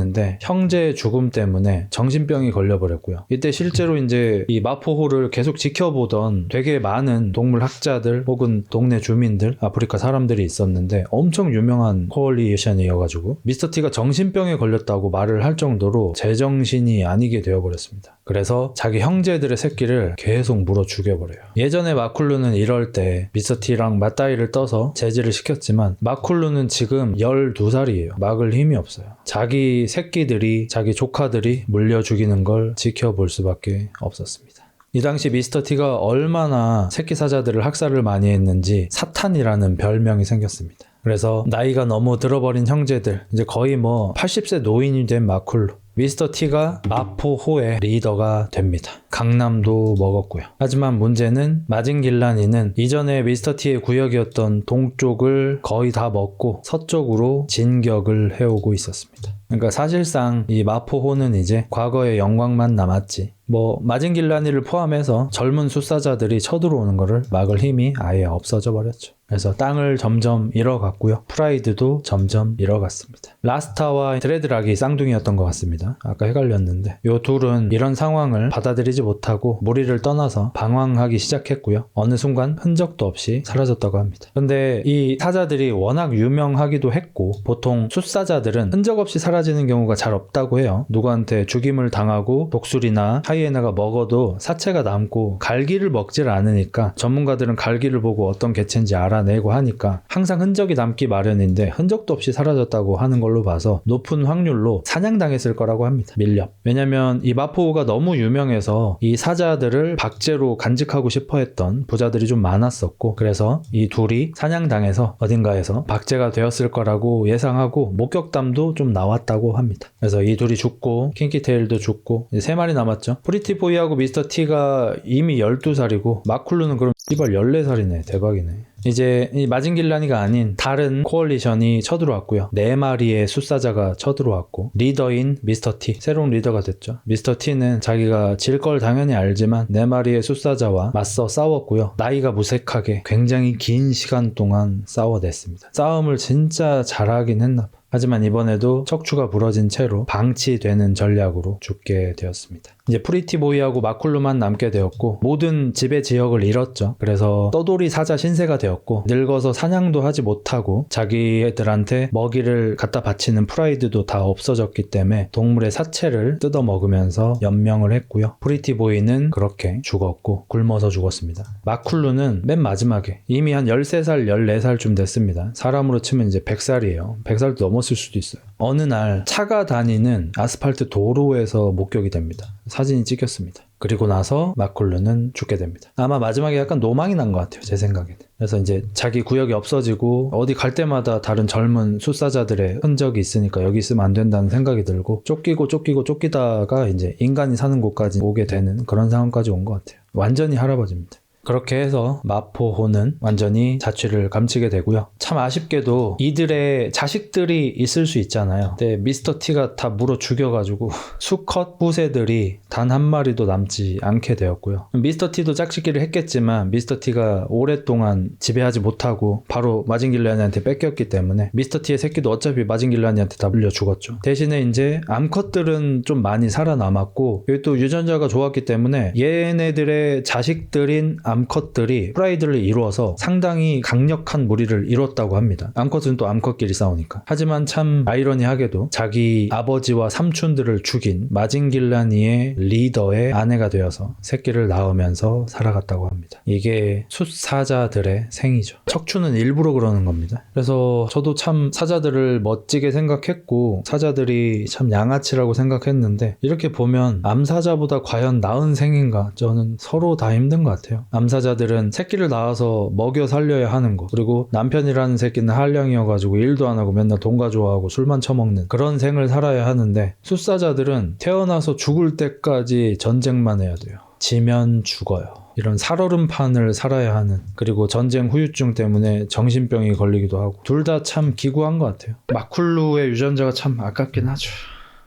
형제의 죽음 때문에 정신병이 걸려버렸고요. 이때 실제로 이제 이 마포호를 계속 지켜보던 되게 많은 동물 학자들 혹은 동네 주민들, 아프리카 사람들이 있었는데 엄청 유명한 코얼리션이어가지고 미스터 T가 정신병에 걸렸다고 말을 할 정도로 제정신이 아니게 되어버렸습니다. 그래서 자기 형제들의 새끼를 계속 물어 죽여버려요. 예전에 마쿨루는 이럴 때 미스터 T랑 맞다이를 떠서 제지를 시켰지만 마쿨루는 지금 12살이에요. 막을 힘이 없어요. 자기 새끼들이, 자기 조카들이 물려 죽이는 걸 지켜볼 수밖에 없었습니다. 이 당시 미스터 T가 얼마나 새끼 사자들을 학살을 많이 했는지 사탄이라는 별명이 생겼습니다. 그래서 나이가 너무 들어버린 형제들, 이제 거의 뭐 80세 노인이 된 마쿨루, 미스터 T가 마포호의 리더가 됩니다. 강남도 먹었고요. 하지만 문제는 마징길라니는 이전에 미스터 T의 구역이었던 동쪽을 거의 다 먹고 서쪽으로 진격을 해오고 있었습니다. 그러니까 사실상 이 마포호는 이제 과거의 영광만 남았지, 뭐 마징길라니를 포함해서 젊은 숫사자들이 쳐들어오는 거를 막을 힘이 아예 없어져 버렸죠. 그래서 땅을 점점 잃어갔고요. 프라이드도 점점 잃어갔습니다. 라스타와 드레드락이 쌍둥이였던 것 같습니다. 아까 헷갈렸는데 이 둘은 이런 상황을 받아들이지 못하고 무리를 떠나서 방황하기 시작했고요. 어느 순간 흔적도 없이 사라졌다고 합니다. 근데 이 사자들이 워낙 유명하기도 했고 보통 숫사자들은 흔적 없이 사라지는 경우가 잘 없다고 해요. 누구한테 죽임을 당하고 독수리나 하이 하이에나가 먹어도 사체가 남고 갈기를 먹질 않으니까 전문가들은 갈기를 보고 어떤 개체인지 알아내고 하니까 항상 흔적이 남기 마련인데 흔적도 없이 사라졌다고 하는 걸로 봐서 높은 확률로 사냥당했을 거라고 합니다. 밀렵. 왜냐면 이 마포가 너무 유명해서 이 사자들을 박제로 간직하고 싶어 했던 부자들이 좀 많았었고 그래서 이 둘이 사냥당해서 어딘가에서 박제가 되었을 거라고 예상하고 목격담도 좀 나왔다고 합니다. 그래서 이 둘이 죽고 킹키테일도 죽고 이제 3마리 남았죠. 프리티보이하고 미스터 T가 이미 12살이고 마쿨루는 그럼 이발 14살이네. 대박이네. 이제 이 마징길라니가 아닌 다른 코얼리션이 쳐들어왔고요. 4마리의 숫사자가 쳐들어왔고 리더인 미스터 T, 새로운 리더가 됐죠. 미스터 T는 자기가 질 걸 당연히 알지만 4마리의 숫사자와 맞서 싸웠고요. 나이가 무색하게 굉장히 긴 시간 동안 싸워냈습니다. 싸움을 진짜 잘하긴 했나 봐. 하지만 이번에도 척추가 부러진 채로 방치되는 전략으로 죽게 되었습니다. 이제 프리티보이하고 마쿨루만 남게 되었고 모든 지배 지역을 잃었죠. 그래서 떠돌이 사자 신세가 되었고 늙어서 사냥도 하지 못하고 자기들한테 먹이를 갖다 바치는 프라이드도 다 없어졌기 때문에 동물의 사체를 뜯어 먹으면서 연명을 했고요. 프리티보이는 그렇게 죽었고 굶어서 죽었습니다. 마쿨루는 맨 마지막에 이미 한 13살, 14살쯤 됐습니다. 사람으로 치면 이제 100살이에요. 100살도 넘었을 수도 있어요. 어느 날 차가 다니는 아스팔트 도로에서 목격이 됩니다. 사진이 찍혔습니다. 그리고 나서 마쿨루는 죽게 됩니다. 아마 마지막에 약간 노망이 난 것 같아요. 제 생각에는. 그래서 이제 자기 구역이 없어지고 어디 갈 때마다 다른 젊은 숫사자들의 흔적이 있으니까 여기 있으면 안 된다는 생각이 들고 쫓기다가 이제 인간이 사는 곳까지 오게 되는 그런 상황까지 온 것 같아요. 완전히 할아버지입니다. 그렇게 해서 마포호는 완전히 자취를 감추게 되고요. 참 아쉽게도 이들의 자식들이 있을 수 있잖아요. 근데 미스터 T가 다 물어 죽여가지고 수컷 후세들이 단 한 마리도 남지 않게 되었고요. 미스터 T도 짝짓기를 했겠지만 미스터 T가 오랫동안 지배하지 못하고 바로 마징길라니한테 뺏겼기 때문에 미스터 T의 새끼도 어차피 마징길라니한테 다 물려 죽었죠. 대신에 이제 암컷들은 좀 많이 살아남았고 여기 또 유전자가 좋았기 때문에 얘네들의 자식들인 암컷들이 프라이드를 이루어서 상당히 강력한 무리를 이뤘다고 합니다. 암컷은 또 암컷끼리 싸우니까. 하지만 참 아이러니하게도 자기 아버지와 삼촌들을 죽인 마징길라니의 리더의 아내가 되어서 새끼를 낳으면서 살아갔다고 합니다. 이게 숫사자들의 생이죠. 척추는 일부러 그러는 겁니다. 그래서 저도 참 사자들을 멋지게 생각했고 사자들이 참 양아치라고 생각했는데 이렇게 보면 암사자보다 과연 나은 생인가? 저는 서로 다 힘든 것 같아요. 암사자들은 새끼를 낳아서 먹여 살려야 하는 거 그리고 남편이라는 새끼는 한량이어가지고 일도 안 하고 맨날 돈 가져와하고 술만 처먹는 그런 생을 살아야 하는데 숫사자들은 태어나서 죽을 때까지 전쟁만 해야 돼요. 지면 죽어요. 이런 살얼음판을 살아야 하는 그리고 전쟁 후유증 때문에 정신병이 걸리기도 하고 둘 다 참 기구한 것 같아요. 마쿨루의 유전자가 참 아깝긴 하죠.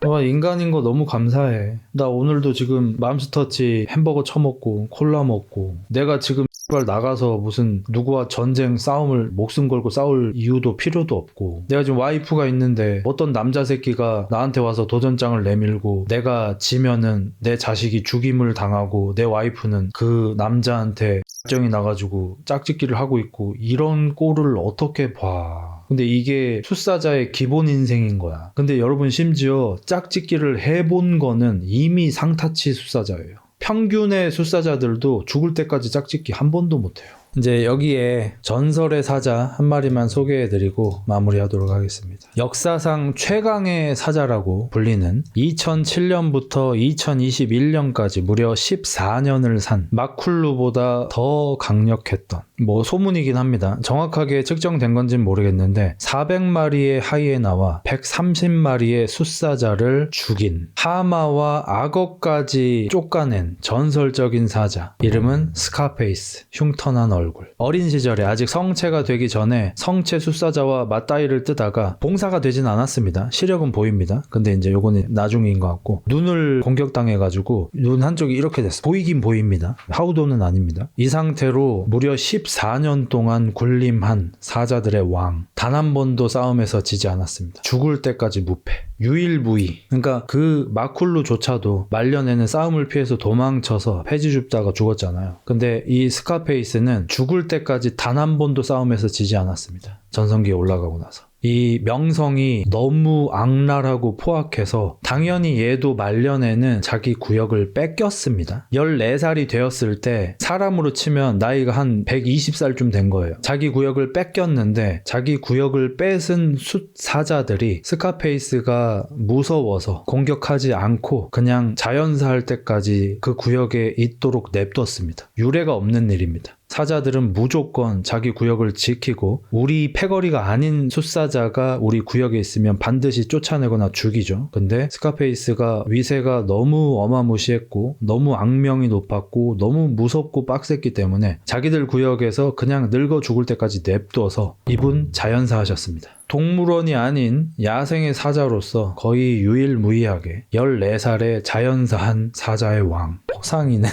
와, 인간인 거 너무 감사해. 나 오늘도 지금 맘스터치 햄버거 처먹고 콜라 먹고 내가 지금 나가서 무슨 누구와 전쟁 싸움을 목숨 걸고 싸울 이유도 필요도 없고 내가 지금 와이프가 있는데 어떤 남자 새끼가 나한테 와서 도전장을 내밀고 내가 지면은 내 자식이 죽임을 당하고 내 와이프는 그 남자한테 정이 나가지고 짝짓기를 하고 있고 이런 꼴을 어떻게 봐. 근데 이게 숫사자의 기본 인생인 거야. 근데 여러분 심지어 짝짓기를 해본 거는 이미 상타치 숫사자예요. 평균의 숫사자들도 죽을 때까지 짝짓기 한 번도 못해요. 이제 여기에 전설의 사자 한 마리만 소개해드리고 마무리하도록 하겠습니다. 역사상 최강의 사자라고 불리는 2007년부터 2021년까지 무려 14년을 산 마쿨루보다 더 강력했던 소문이긴 합니다. 정확하게 측정된 건지는 모르겠는데 400마리의 하이에나와 130마리의 숫사자를 죽인 하마와 악어까지 쫓아낸 전설적인 사자 이름은 스카페이스, 흉터난 얼굴. 어린 시절에 아직 성체가 되기 전에 성체 숫사자와 맞다이를 뜨다가 봉사가 되진 않았습니다. 시력은 보입니다. 근데 이제 요거는 나중인 것 같고 눈을 공격당해가지고 눈 한쪽이 이렇게 됐어. 보이긴 보입니다. 하우도는 아닙니다. 이 상태로 무려 14년 동안 군림한 사자들의 왕. 단 한 번도 싸움에서 지지 않았습니다. 죽을 때까지 무패. 유일무이. 그러니까 그 마쿨루조차도 말년에는 싸움을 피해서 도망쳐서 폐지 줍다가 죽었잖아요. 근데 이 스카페이스는 죽을 때까지 단 한 번도 싸움에서 지지 않았습니다. 전성기에 올라가고 나서. 이 명성이 너무 악랄하고 포악해서 당연히 얘도 말년에는 자기 구역을 뺏겼습니다. 14살이 되었을 때 사람으로 치면 나이가 한 120살쯤 된 거예요. 자기 구역을 뺏겼는데 자기 구역을 뺏은 숫사자들이 스카페이스가 무서워서 공격하지 않고 그냥 자연사할 때까지 그 구역에 있도록 냅뒀습니다. 유례가 없는 일입니다. 사자들은 무조건 자기 구역을 지키고 우리 패거리가 아닌 숫사자가 우리 구역에 있으면 반드시 쫓아내거나 죽이죠. 근데 스카페이스가 위세가 너무 어마무시했고 너무 악명이 높았고 너무 무섭고 빡셌기 때문에 자기들 구역에서 그냥 늙어 죽을 때까지 냅둬서 이분 자연사하셨습니다. 동물원이 아닌 야생의 사자로서 거의 유일무이하게 14살에 자연사한 사자의 왕. 폭상이네.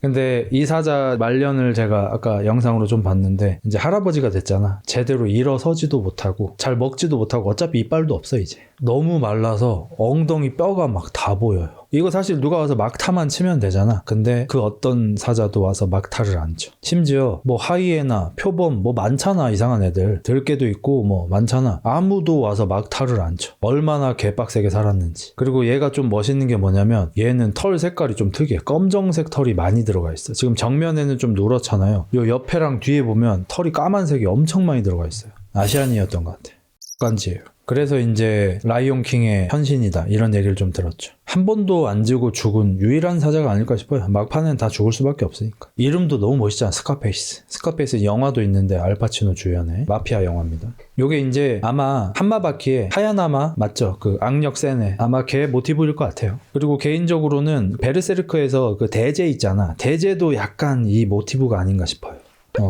근데 이 사자 말년을 제가 아까 영상으로 좀 봤는데 이제 할아버지가 됐잖아. 제대로 일어서지도 못하고 잘 먹지도 못하고 어차피 이빨도 없어 이제. 너무 말라서 엉덩이 뼈가 막 다 보여요. 이거 사실 누가 와서 막타만 치면 되잖아. 근데 그 어떤 사자도 와서 막타를 안 쳐. 심지어 뭐 하이에나, 표범 뭐 많잖아. 이상한 애들. 들개도 있고 뭐 많잖아. 아무도 와서 막타를 안 쳐. 얼마나 개빡세게 살았는지. 그리고 얘가 좀 멋있는 게 뭐냐면 얘는 털 색깔이 좀 특이해. 검정색 털이 많이 들어가 있어. 지금 정면에는 좀 노랗잖아요. 요 옆에랑 뒤에 보면 털이 까만색이 엄청 많이 들어가 있어요. 아시안이었던 것 같아. 간지예요. 그래서 이제 라이온킹의 현신이다 이런 얘기를 좀 들었죠. 한 번도 안 지고 죽은 유일한 사자가 아닐까 싶어요. 막판엔 다 죽을 수밖에 없으니까. 이름도 너무 멋있잖아. 스카페이스. 스카페이스 영화도 있는데 알파치노 주연의 마피아 영화입니다. 요게 이제 아마 한마바퀴에 하야나마 맞죠? 그 악력 센 애. 아마 걔 모티브일 것 같아요. 그리고 개인적으로는 베르세르크에서 그 대제 있잖아. 대제도 약간 이 모티브가 아닌가 싶어요.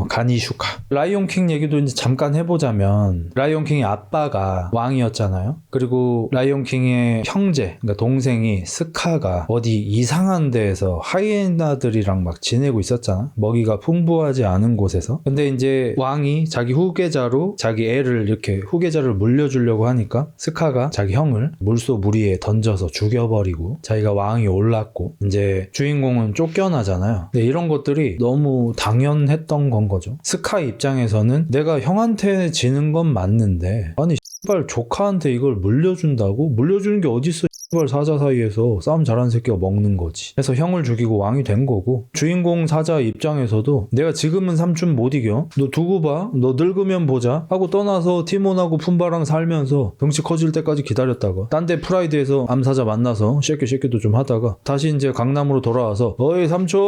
가니슈카. 라이온킹 얘기도 이제 잠깐 해보자면 라이온킹의 아빠가 왕이었잖아요. 그리고 라이온킹의 형제, 그러니까 동생이 스카가 어디 이상한 데에서 하이에나들이랑 막 지내고 있었잖아. 먹이가 풍부하지 않은 곳에서. 근데 이제 왕이 자기 후계자로 자기 애를 이렇게 후계자를 물려주려고 하니까 스카가 자기 형을 물소무리에 던져서 죽여버리고 자기가 왕이 올랐고 이제 주인공은 쫓겨나잖아요. 근데 이런 것들이 너무 당연했던 건 거죠. 스카 입장에서는 내가 형한테 지는 건 맞는데 아니 씨발 조카한테 이걸 물려준다고? 물려주는 게 어딨어. 씨발 사자 사이에서 싸움 잘하는 새끼가 먹는 거지. 그래서 형을 죽이고 왕이 된 거고 주인공 사자 입장에서도 내가 지금은 삼촌 못 이겨. 너 두고 봐. 너 늙으면 보자. 하고 떠나서 티몬하고 푼바랑 살면서 덩치 커질 때까지 기다렸다가 딴 데 프라이드에서 암사자 만나서 쉐끼도 좀 하다가 다시 이제 강남으로 돌아와서 어이 삼촌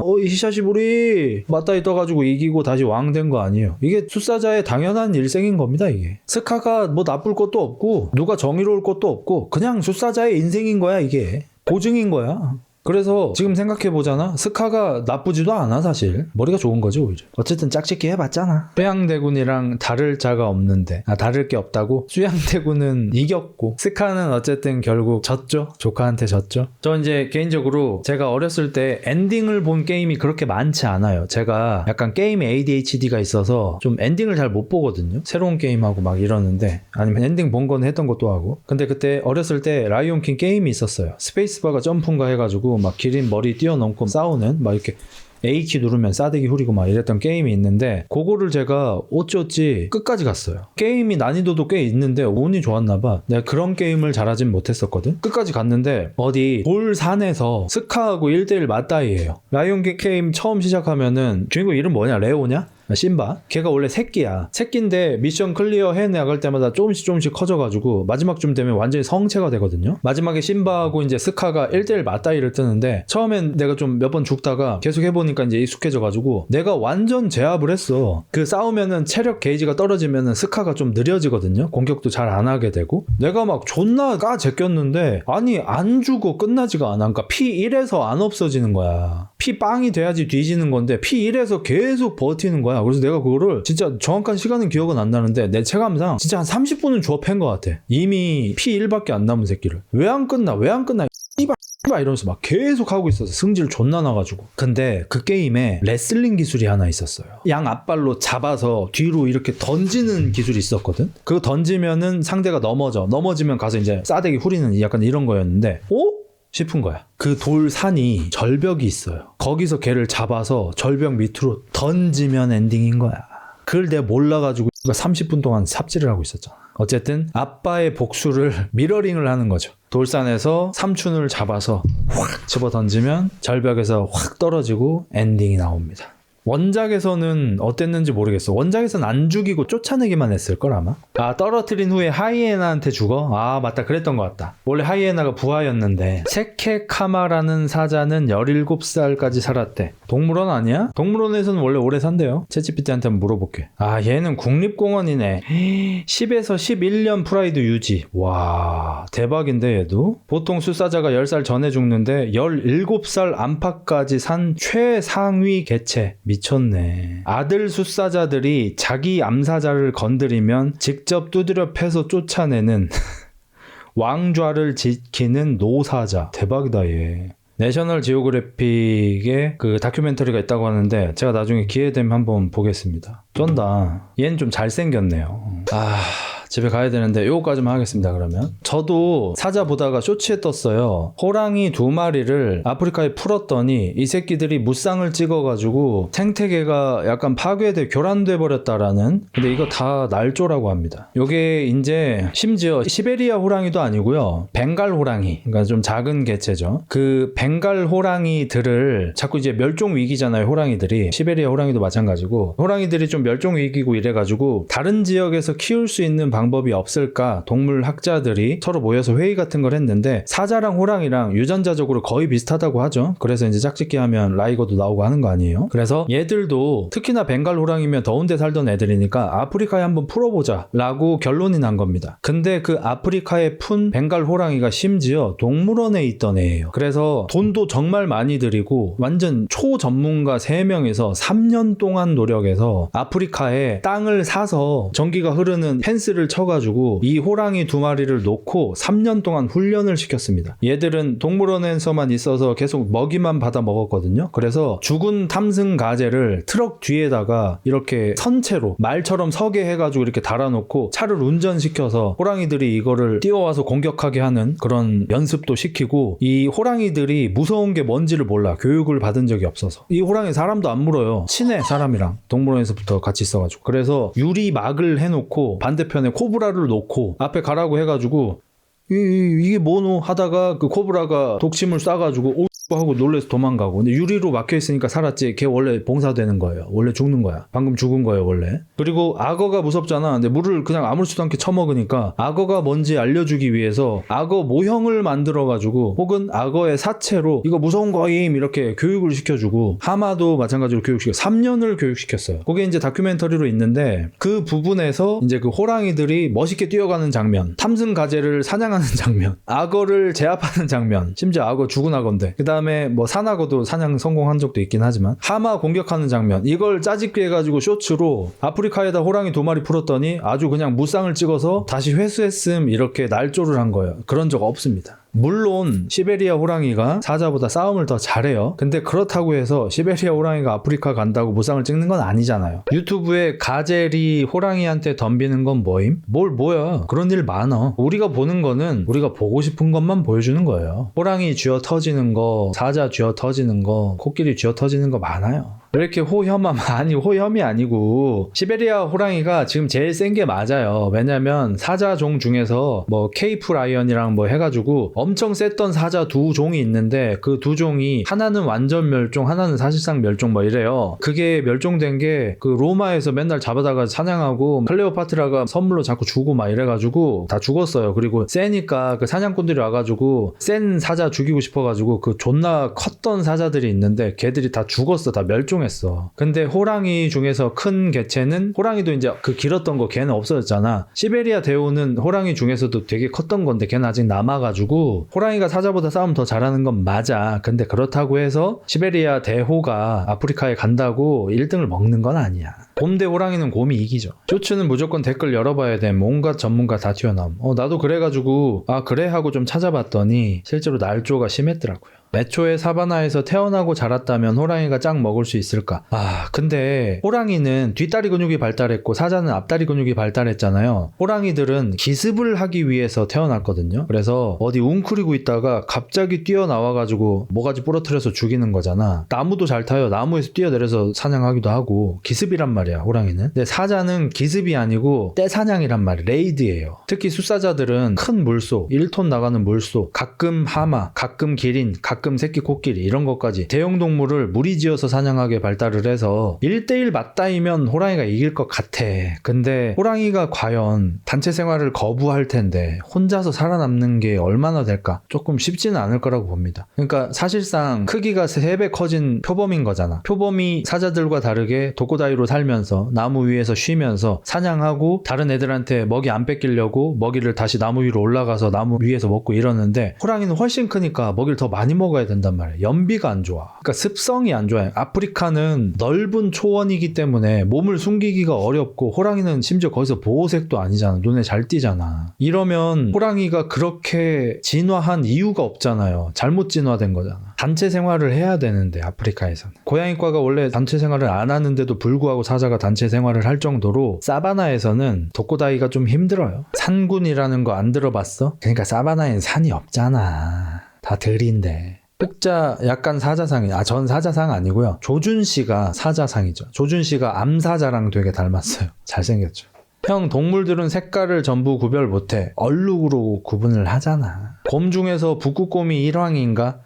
어이 히샤시부리 맞다이 떠가지고 이기고 다시 왕 된 거 아니에요. 이게 숫사자의 당연한 일생인 겁니다. 이게 스카가 뭐 나쁠 것도 없고 누가 정의로울 것도 없고 그냥 숫사자의 인생인 거야. 이게 보증인 거야. 그래서 지금 생각해보잖아. 스카가 나쁘지도 않아 사실. 머리가 좋은 거지 오히려. 어쨌든 짝짓기 해봤잖아. 수양대군이랑 다를 자가 없는데 다를 게 없다고? 수양대군은 이겼고 스카는 어쨌든 결국 졌죠. 조카한테 졌죠. 저 이제 개인적으로 제가 어렸을 때 엔딩을 본 게임이 그렇게 많지 않아요. 제가 약간 게임에 ADHD가 있어서 좀 엔딩을 잘 못 보거든요. 새로운 게임하고 막 이러는데 아니면 엔딩 본 건 했던 것도 하고. 근데 그때 어렸을 때 라이온킹 게임이 있었어요. 스페이스바가 점프인가 해가지고 막 기린 머리 뛰어넘고 싸우는 막 이렇게 A키 누르면 싸대기 후리고 막 이랬던 게임이 있는데 그거를 제가 어찌어찌 끝까지 갔어요. 게임이 난이도도 꽤 있는데 운이 좋았나 봐. 내가 그런 게임을 잘하진 못했었거든. 끝까지 갔는데 어디 돌산에서 스카하고 1대1 맞다이예요. 라이온킹 게임 처음 시작하면은 주인공 이름 뭐냐? 레오냐? 심바? 걔가 원래 새끼야. 새끼인데 미션 클리어 해나갈 때마다 조금씩 커져가지고 마지막쯤 되면 완전히 성체가 되거든요. 마지막에 심바하고 이제 스카가 1대1 맞다이를 뜨는데 처음엔 내가 좀 몇 번 죽다가 계속 해보니까 이제 익숙해져가지고 내가 완전 제압을 했어. 그 싸우면은 체력 게이지가 떨어지면은 스카가 좀 느려지거든요. 공격도 잘 안 하게 되고 내가 막 존나 제꼈는데 아니 안 죽어 끝나지가 않아. 그러니까 P1에서 안 없어지는 거야. P0이 돼야지 뒤지는 건데 P1에서 계속 버티는 거야. 그래서 내가 그거를 진짜 정확한 시간은 기억은 안 나는데 내 체감상 진짜 한 30분은 주워 팬 것 같아. 이미 P1밖에 안 남은 새끼를. 왜 안 끝나 씨발 이러면서 막 계속 하고 있어서 승질 존나 나가지고. 근데 그 게임에 레슬링 기술이 하나 있었어요. 양 앞발로 잡아서 뒤로 이렇게 던지는 기술이 있었거든. 그거 던지면은 상대가 넘어지면 가서 이제 싸대기 후리는 약간 이런 거였는데 싶은 거야. 그 돌산이 절벽이 있어요. 거기서 걔를 잡아서 절벽 밑으로 던지면 엔딩인 거야. 그걸 내가 몰라가지고 30분 동안 삽질을 하고 있었잖아. 어쨌든 아빠의 복수를 미러링을 하는 거죠. 돌산에서 삼촌을 잡아서 확 집어 던지면 절벽에서 확 떨어지고 엔딩이 나옵니다. 원작에서는 어땠는지 모르겠어. 원작에서는 안 죽이고 쫓아내기만 했을걸 아마. 아, 떨어뜨린 후에 하이에나한테 죽어? 아, 맞다, 그랬던 것 같다. 원래 하이에나가 부하였는데 세케카마라는 사자는 17살까지 살았대. 동물원 아니야? 동물원에서는 원래 오래 산대요. 챗GPT한테 한번 물어볼게. 아, 얘는 국립공원이네. 10에서 11년 프라이드 유지. 와, 대박인데 얘도? 보통 숫사자가 10살 전에 죽는데 17살 안팎까지 산 최상위 개체. 미쳤네. 아들 숫사자들이 자기 암사자를 건드리면 직접 두드려 패서 쫓아내는 왕좌를 지키는 노사자. 대박이다 얘. 내셔널 지오그래픽에 그 다큐멘터리가 있다고 하는데 제가 나중에 기회 되면 한번 보겠습니다. 쩐다. 얘는 좀 잘생겼네요. 아, 집에 가야 되는데 요거까지만 하겠습니다. 그러면 저도 사자 보다가 쇼츠에 떴어요. 호랑이 2마리를 아프리카에 풀었더니 이 새끼들이 무쌍을 찍어가지고 생태계가 약간 파괴돼 교란돼 버렸다라는. 근데 이거 다 날조라고 합니다. 요게 이제 심지어 시베리아 호랑이도 아니고요, 벵갈 호랑이, 그러니까 좀 작은 개체죠. 그 벵갈 호랑이들을 자꾸 이제 멸종 위기잖아요. 호랑이들이. 시베리아 호랑이도 마찬가지고 호랑이들이 좀 멸종 위기고 이래가지고 다른 지역에서 키울 수 있는 방법이 없을까 동물 학자들이 서로 모여서 회의 같은 걸 했는데 사자랑 호랑이랑 유전자적으로 거의 비슷하다고 하죠. 그래서 이제 짝짓기 하면 라이거도 나오고 하는 거 아니에요. 그래서 얘들도 특히나 벵갈 호랑이면 더운 데 살던 애들이니까 아프리카에 한번 풀어보자 라고 결론이 난 겁니다. 근데 그 아프리카에 푼 벵갈 호랑이가 심지어 동물원에 있던 애예요. 그래서 돈도 정말 많이 들이고 완전 초전문가 3명에서 3년 동안 노력해서 아프리카에 땅을 사서 전기가 흐르는 펜스를 쳐가지고 이 호랑이 2마리를 놓고 3년 동안 훈련을 시켰습니다. 얘들은 동물원에서만 있어서 계속 먹이만 받아 먹었거든요. 그래서 죽은 탐승 가재를 트럭 뒤에다가 이렇게 선체로 말처럼 서게 해가지고 이렇게 달아놓고 차를 운전시켜서 호랑이들이 이거를 뛰어와서 공격하게 하는 그런 연습도 시키고, 이 호랑이들이 무서운 게 뭔지를 몰라. 교육을 받은 적이 없어서. 이 호랑이 사람도 안 물어요. 친해 사람이랑. 동물원에서부터 같이 있어가지고. 그래서 유리막을 해놓고 반대편에 코브라를 놓고 앞에 가라고 해가지고 이게 뭐노 하다가 그 코브라가 독침을 쏴가지고 오 하고 놀래서 도망가고. 근데 유리로 막혀있으니까 살았지. 걔 원래 봉사되는 거예요. 원래 죽는 거야. 방금 죽은 거예요 원래. 그리고 악어가 무섭잖아. 근데 물을 그냥 아무렇지도 않게 처먹으니까 악어가 뭔지 알려주기 위해서 악어 모형을 만들어가지고 혹은 악어의 사체로 이거 무서운 거임 이렇게 교육을 시켜주고, 하마도 마찬가지로 교육시켜 3년을 교육시켰어요. 그게 이제 다큐멘터리로 있는데 그 부분에서 이제 그 호랑이들이 멋있게 뛰어가는 장면, 탐승 가재를 사냥하는 장면, 악어를 제압하는 장면, 심지어 악어 죽은 악어인데 그 다음에 뭐 산악어도 사냥 성공한 적도 있긴 하지만 하마 공격하는 장면, 이걸 짜집기 해가지고 쇼츠로 아프리카에다 호랑이 2마리 풀었더니 아주 그냥 무쌍을 찍어서 다시 회수했음 이렇게 날조를 한 거예요. 그런 적 없습니다. 물론 시베리아 호랑이가 사자보다 싸움을 더 잘해요. 근데 그렇다고 해서 시베리아 호랑이가 아프리카 간다고 무쌍을 찍는 건 아니잖아요. 유튜브에 가젤이 호랑이한테 덤비는 건 뭐임? 뭐야. 그런 일 많아. 우리가 보는 거는 우리가 보고 싶은 것만 보여주는 거예요. 호랑이 쥐어 터지는 거, 사자 쥐어 터지는 거, 코끼리 쥐어 터지는 거 많아요. 왜 이렇게 호혐함? 아니, 호혐이 아니고 시베리아 호랑이가 지금 제일 센 게 맞아요. 왜냐면 사자종 중에서 뭐 케이프 라이언이랑 뭐 해가지고 엄청 셌던 사자 2종이 있는데 그 2종이 하나는 완전 멸종, 하나는 사실상 멸종 뭐 이래요. 그게 멸종된 게 그 로마에서 맨날 잡아다가 사냥하고 클레오파트라가 선물로 자꾸 주고 막 이래가지고 다 죽었어요. 그리고 세니까 그 사냥꾼들이 와가지고 센 사자 죽이고 싶어가지고 그 존나 컸던 사자들이 있는데 걔들이 다 죽었어. 다 멸종했어. 근데 호랑이 중에서 큰 개체는, 호랑이도 이제 그 길었던 거 걔는 없어졌잖아. 시베리아 대오는 호랑이 중에서도 되게 컸던 건데 걔는 아직 남아가지고 호랑이가 사자보다 싸움 더 잘하는 건 맞아. 근데 그렇다고 해서 시베리아 대호가 아프리카에 간다고 1등을 먹는 건 아니야. 곰 대 호랑이는 곰이 이기죠. 쇼츠는 무조건 댓글 열어봐야 돼. 온갖 전문가 다 튀어나옴. 나도 그래가지고 아 그래 하고 좀 찾아봤더니 실제로 날조가 심했더라고요. 애초에 사바나에서 태어나고 자랐다면 호랑이가 짱 먹을 수 있을까? 근데 호랑이는 뒷다리 근육이 발달했고 사자는 앞다리 근육이 발달했잖아요. 호랑이들은 기습을 하기 위해서 태어났거든요. 그래서 어디 웅크리고 있다가 갑자기 뛰어나와가지고 모가지 부러뜨려서 죽이는 거잖아. 나무도 잘 타요. 나무에서 뛰어내려서 사냥하기도 하고 기습이란 말이야, 호랑이는. 근데 사자는 기습이 아니고 떼사냥이란 말이야. 레이드예요. 특히 숫사자들은 큰 물소, 1톤 나가는 물소, 가끔 하마, 가끔 기린, 가끔 새끼 코끼리 이런 것까지 대형 동물을 무리지어서 사냥하게 발달을 해서 1대1 맞다이면 호랑이가 이길 것 같아. 근데 호랑이가 과연 단체 생활을 거부할 텐데 혼자서 살아남는 게 얼마나 될까? 조금 쉽지는 않을 거라고 봅니다. 그러니까 사실상 크기가 3배 커진 표범인 거잖아. 표범이 사자들과 다르게 도코다이로 살면서 나무 위에서 쉬면서 사냥하고 다른 애들한테 먹이 안 뺏기려고 먹이를 다시 나무 위로 올라가서 나무 위에서 먹고 이러는데 호랑이는 훨씬 크니까 먹이를 더 많이 먹어야 된단 말이야. 연비가 안 좋아. 그러니까 습성이 안 좋아요. 아프리카는 넓은 초원이기 때문에 몸을 숨기기가 어렵고 호랑이는 심지어 거기서 보호색도 아니잖아. 눈에 잘 띄잖아. 이러면 호랑이가 그렇게 진화한 이유가 없잖아요. 잘못 진화된 거잖아. 단체 생활을 해야 되는데 아프리카에서는. 고양이과가 원래 단체 생활을 안 하는데도 불구하고 사자가 단체 생활을 할 정도로 사바나에서는 독고다이가 좀 힘들어요. 산군이라는 거 안 들어봤어? 그러니까 사바나엔 산이 없잖아. 다 들인데. 혹자 약간 사자상이 전 사자상 아니고요. 조준 씨가 사자상이죠. 조준 씨가 암사자랑 되게 닮았어요. 잘생겼죠. 형, 동물들은 색깔을 전부 구별 못해. 얼룩으로 구분을 하잖아. 곰 중에서 북극곰이 1황인가?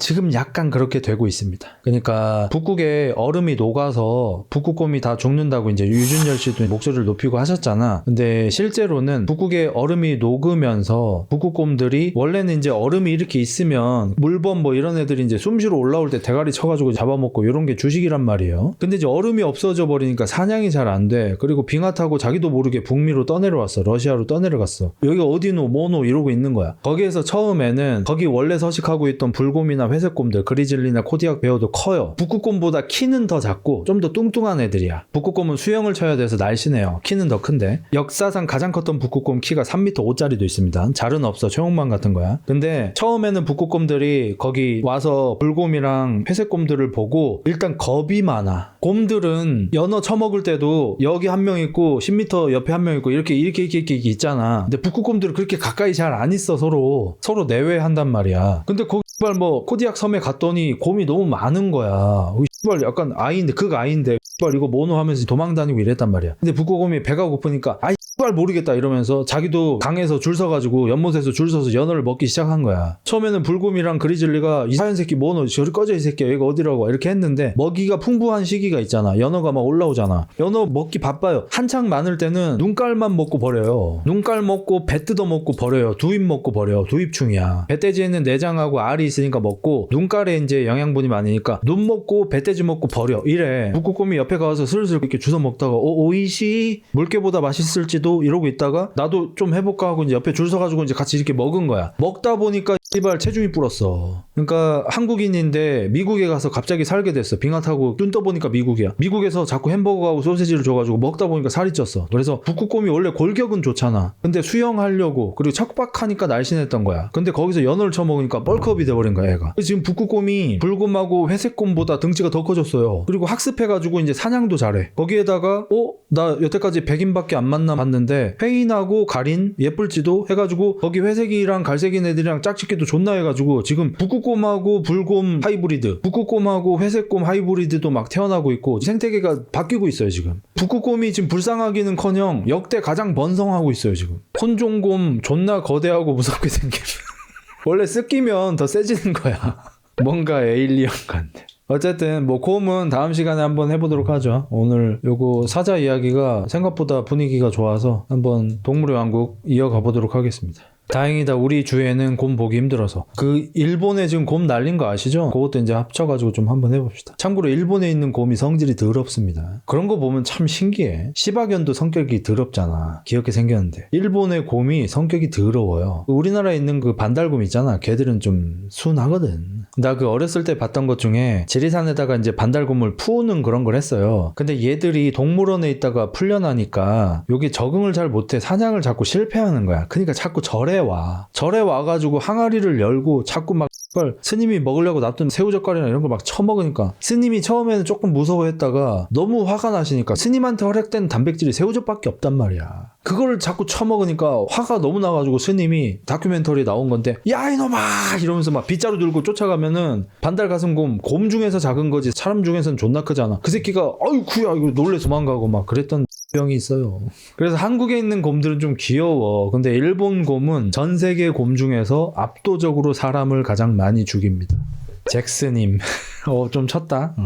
지금 약간 그렇게 되고 있습니다. 그러니까 북극에 얼음이 녹아서 북극곰이 다 죽는다고 이제 유준열 씨도 목소리를 높이고 하셨잖아. 근데 실제로는 북극에 얼음이 녹으면서 북극곰들이 원래는 이제 얼음이 이렇게 있으면 물범 뭐 이런 애들이 이제 숨쉬러 올라올 때 대가리 쳐가지고 잡아먹고 이런 게 주식이란 말이에요. 근데 이제 얼음이 없어져 버리니까 사냥이 잘 안 돼. 그리고 빙하 타고 자기도 모르게 북미로 떠내려왔어. 러시아로 떠내려갔어. 여기가 어디노 뭐노 이러고 있는 거야. 거기에서 처음에는 거기 원래 서식하고 있던 불곰이나 회색곰들, 그리즐리나 코디악 베어도 커요. 북극곰보다 키는 더 작고 좀 더 뚱뚱한 애들이야. 북극곰은 수영을 쳐야 돼서 날씬해요. 키는 더 큰데 역사상 가장 컸던 북극곰 키가 3m 5짜리도 있습니다. 잘은 없어. 최홍만 같은 거야. 근데 처음에는 북극곰들이 거기 와서 불곰이랑 회색곰들을 보고 일단 겁이 많아. 곰들은 연어 처먹을 때도 여기 한 명 있고 10m 옆에 한 명 있고 이렇게 있잖아. 근데 북극곰들은 그렇게 가까이 잘 안 있어. 서로 내외한단 말이야. 근데 거기 뭐 코디악 섬에 갔더니 곰이 너무 많은 거야. 약간 아이인데 극아이인데 이거 뭐노 하면서 도망다니고 이랬단 말이야. 근데 북극곰이 배가 고프니까 모르겠다 이러면서 자기도 강에서 줄 서가지고 연못에서 줄 서서 연어를 먹기 시작한 거야. 처음에는 불곰이랑 그리즐리가 이 사연 새끼 뭐노 저리 꺼져 이 새끼야 여기가 어디라고 이렇게 했는데 먹이가 풍부한 시기가 있잖아. 연어가 막 올라오잖아. 연어 먹기 바빠요. 한창 많을 때는 눈깔만 먹고 버려요. 눈깔 먹고 배 뜯어 먹고 버려요. 두입 먹고 버려. 두입충이야. 배돼지에는 내장하고 알이 있으니까 먹고 눈깔에 이제 영양분이 많으니까 눈 먹고 배돼지 먹고 버려. 이래. 북극곰이 옆에 가서 슬슬 이렇게 주워 먹다가 오이시 물개보다 맛있을지도 이러고 있다가 나도 좀 해볼까 하고 이제 옆에 줄 서가지고 이제 같이 이렇게 먹은 거야. 먹다 보니까 씨발 체중이 불었어. 그러니까 한국인인데 미국에 가서 갑자기 살게 됐어. 빙하 타고 눈 떠보니까 미국이야. 미국에서 자꾸 햄버거하고 소시지를 줘가지고 먹다 보니까 살이 쪘어. 그래서 북극곰이 원래 골격은 좋잖아. 근데 수영하려고 그리고 척박하니까 날씬했던 거야. 근데 거기서 연어를 쳐먹으니까 뻘컵이 돼버린 거야 얘가. 지금 북극곰이 불곰하고 회색곰보다 등치가 더 커졌어요. 그리고 학습해가지고 이제 사냥도 잘해. 거기에다가 나 여태까지 백인밖에 안 만나봤는데 회인하고 가린 예쁠지도 해가지고 거기 회색이랑 갈색인 애들이랑 짝짓기도 존나 해가지고 지금 북극곰하고 불곰 하이브리드, 북극곰하고 회색곰 하이브리드도 막 태어나고 있고 생태계가 바뀌고 있어요 지금. 북극곰이 지금 불쌍하기는커녕 역대 가장 번성하고 있어요 지금. 혼종곰 존나 거대하고 무섭게 생긴. 원래 습기면 더 세지는 거야. 뭔가 에일리언 같네. 어쨌든 뭐 곰은 다음 시간에 한번 해보도록 하죠. 오늘 요거 사자 이야기가 생각보다 분위기가 좋아서 한번 동물의 왕국 이어가 보도록 하겠습니다. 다행이다. 우리 주위에는 곰 보기 힘들어서. 그 일본에 지금 곰 날린 거 아시죠? 그것도 이제 합쳐가지고 좀 한번 해봅시다. 참고로 일본에 있는 곰이 성질이 더럽습니다. 그런 거 보면 참 신기해. 시바견도 성격이 더럽잖아. 귀엽게 생겼는데 일본의 곰이 성격이 더러워요. 우리나라에 있는 그 반달곰 있잖아. 걔들은 좀 순하거든. 나 그 어렸을 때 봤던 것 중에 지리산에다가 이제 반달곰을 푸는 그런 걸 했어요. 근데 얘들이 동물원에 있다가 풀려나니까 여기 적응을 잘 못해. 사냥을 자꾸 실패하는 거야. 그러니까 자꾸 절에 와가지고 항아리를 열고 자꾸 막 스님이 먹으려고 놔둔 새우젓갈이나 이런 걸 막 처먹으니까 스님이 처음에는 조금 무서워했다가 너무 화가 나시니까 스님한테 허락된 단백질이 새우젓밖에 없단 말이야. 그거를 자꾸 처먹으니까 화가 너무 나가지고 스님이 다큐멘터리에 나온 건데 야 이놈아 이러면서 막 빗자루 들고 쫓아가면은 반달가슴곰 곰 중에서 작은 거지 사람 중에서는 존나 크잖아. 그 새끼가 아이쿠야 이거 놀래 도망가고 막 그랬던 병이 있어요. 그래서 한국에 있는 곰들은 좀 귀여워. 근데 일본 곰은 전 세계 곰 중에서 압도적으로 사람을 가장 많이 죽입니다. 잭스님 좀 쳤다.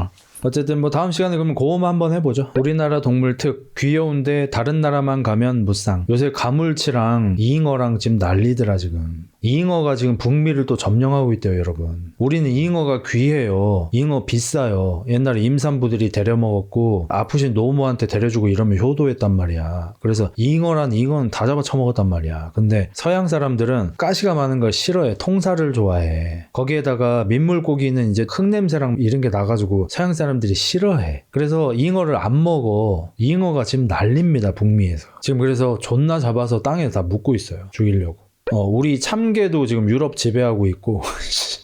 어쨌든 뭐 다음 시간에 그러면 곰 한번 해보죠. 우리나라 동물 특 귀여운데 다른 나라만 가면 무쌍. 요새 가물치랑 이잉어랑 지금 난리더라 지금. 이잉어가 지금 북미를 또 점령하고 있대요 여러분. 우리는 이잉어가 귀해요. 이잉어 비싸요. 옛날에 임산부들이 데려 먹었고 아프신 노모한테 데려주고 이러면 효도했단 말이야. 그래서 이잉어는 다 잡아 처먹었단 말이야. 근데 서양 사람들은 가시가 많은 걸 싫어해. 통살을 좋아해. 거기에다가 민물고기는 이제 흙냄새랑 이런 게 나가지고 서양 사람들이 싫어해. 그래서 이잉어를 안 먹어. 이잉어가 지금 난립니다 북미에서. 지금 그래서 존나 잡아서 땅에 다 묻고 있어요. 죽이려고. 우리 참개도 지금 유럽 지배하고 있고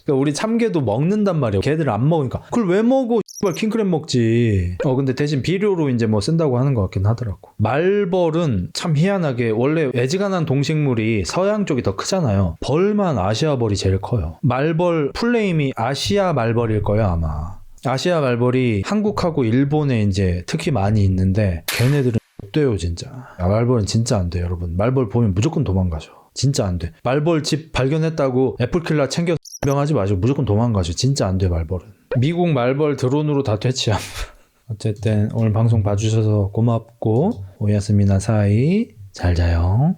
그러니까 우리 참개도 먹는단 말이야. 걔들 안 먹으니까 그걸 왜 먹어 킹크랩 먹지. 근데 대신 비료로 이제 뭐 쓴다고 하는 것 같긴 하더라고. 말벌은 참 희한하게 원래 애지간한 동식물이 서양 쪽이 더 크잖아요. 벌만 아시아 벌이 제일 커요. 말벌 풀네임이 아시아 말벌일 거예요 아마. 아시아 말벌이 한국하고 일본에 이제 특히 많이 있는데 걔네들은 못 돼요 진짜. 말벌은 진짜 안 돼요 여러분. 말벌 보면 무조건 도망가죠. 진짜 안 돼. 말벌 집 발견했다고 애플킬러 챙겨 병하지 마시고 무조건 도망가죠. 진짜 안 돼 말벌은. 미국 말벌 드론으로 다 퇴치함. 어쨌든 오늘 방송 봐주셔서 고맙고 오야스미나 사이 잘 자요.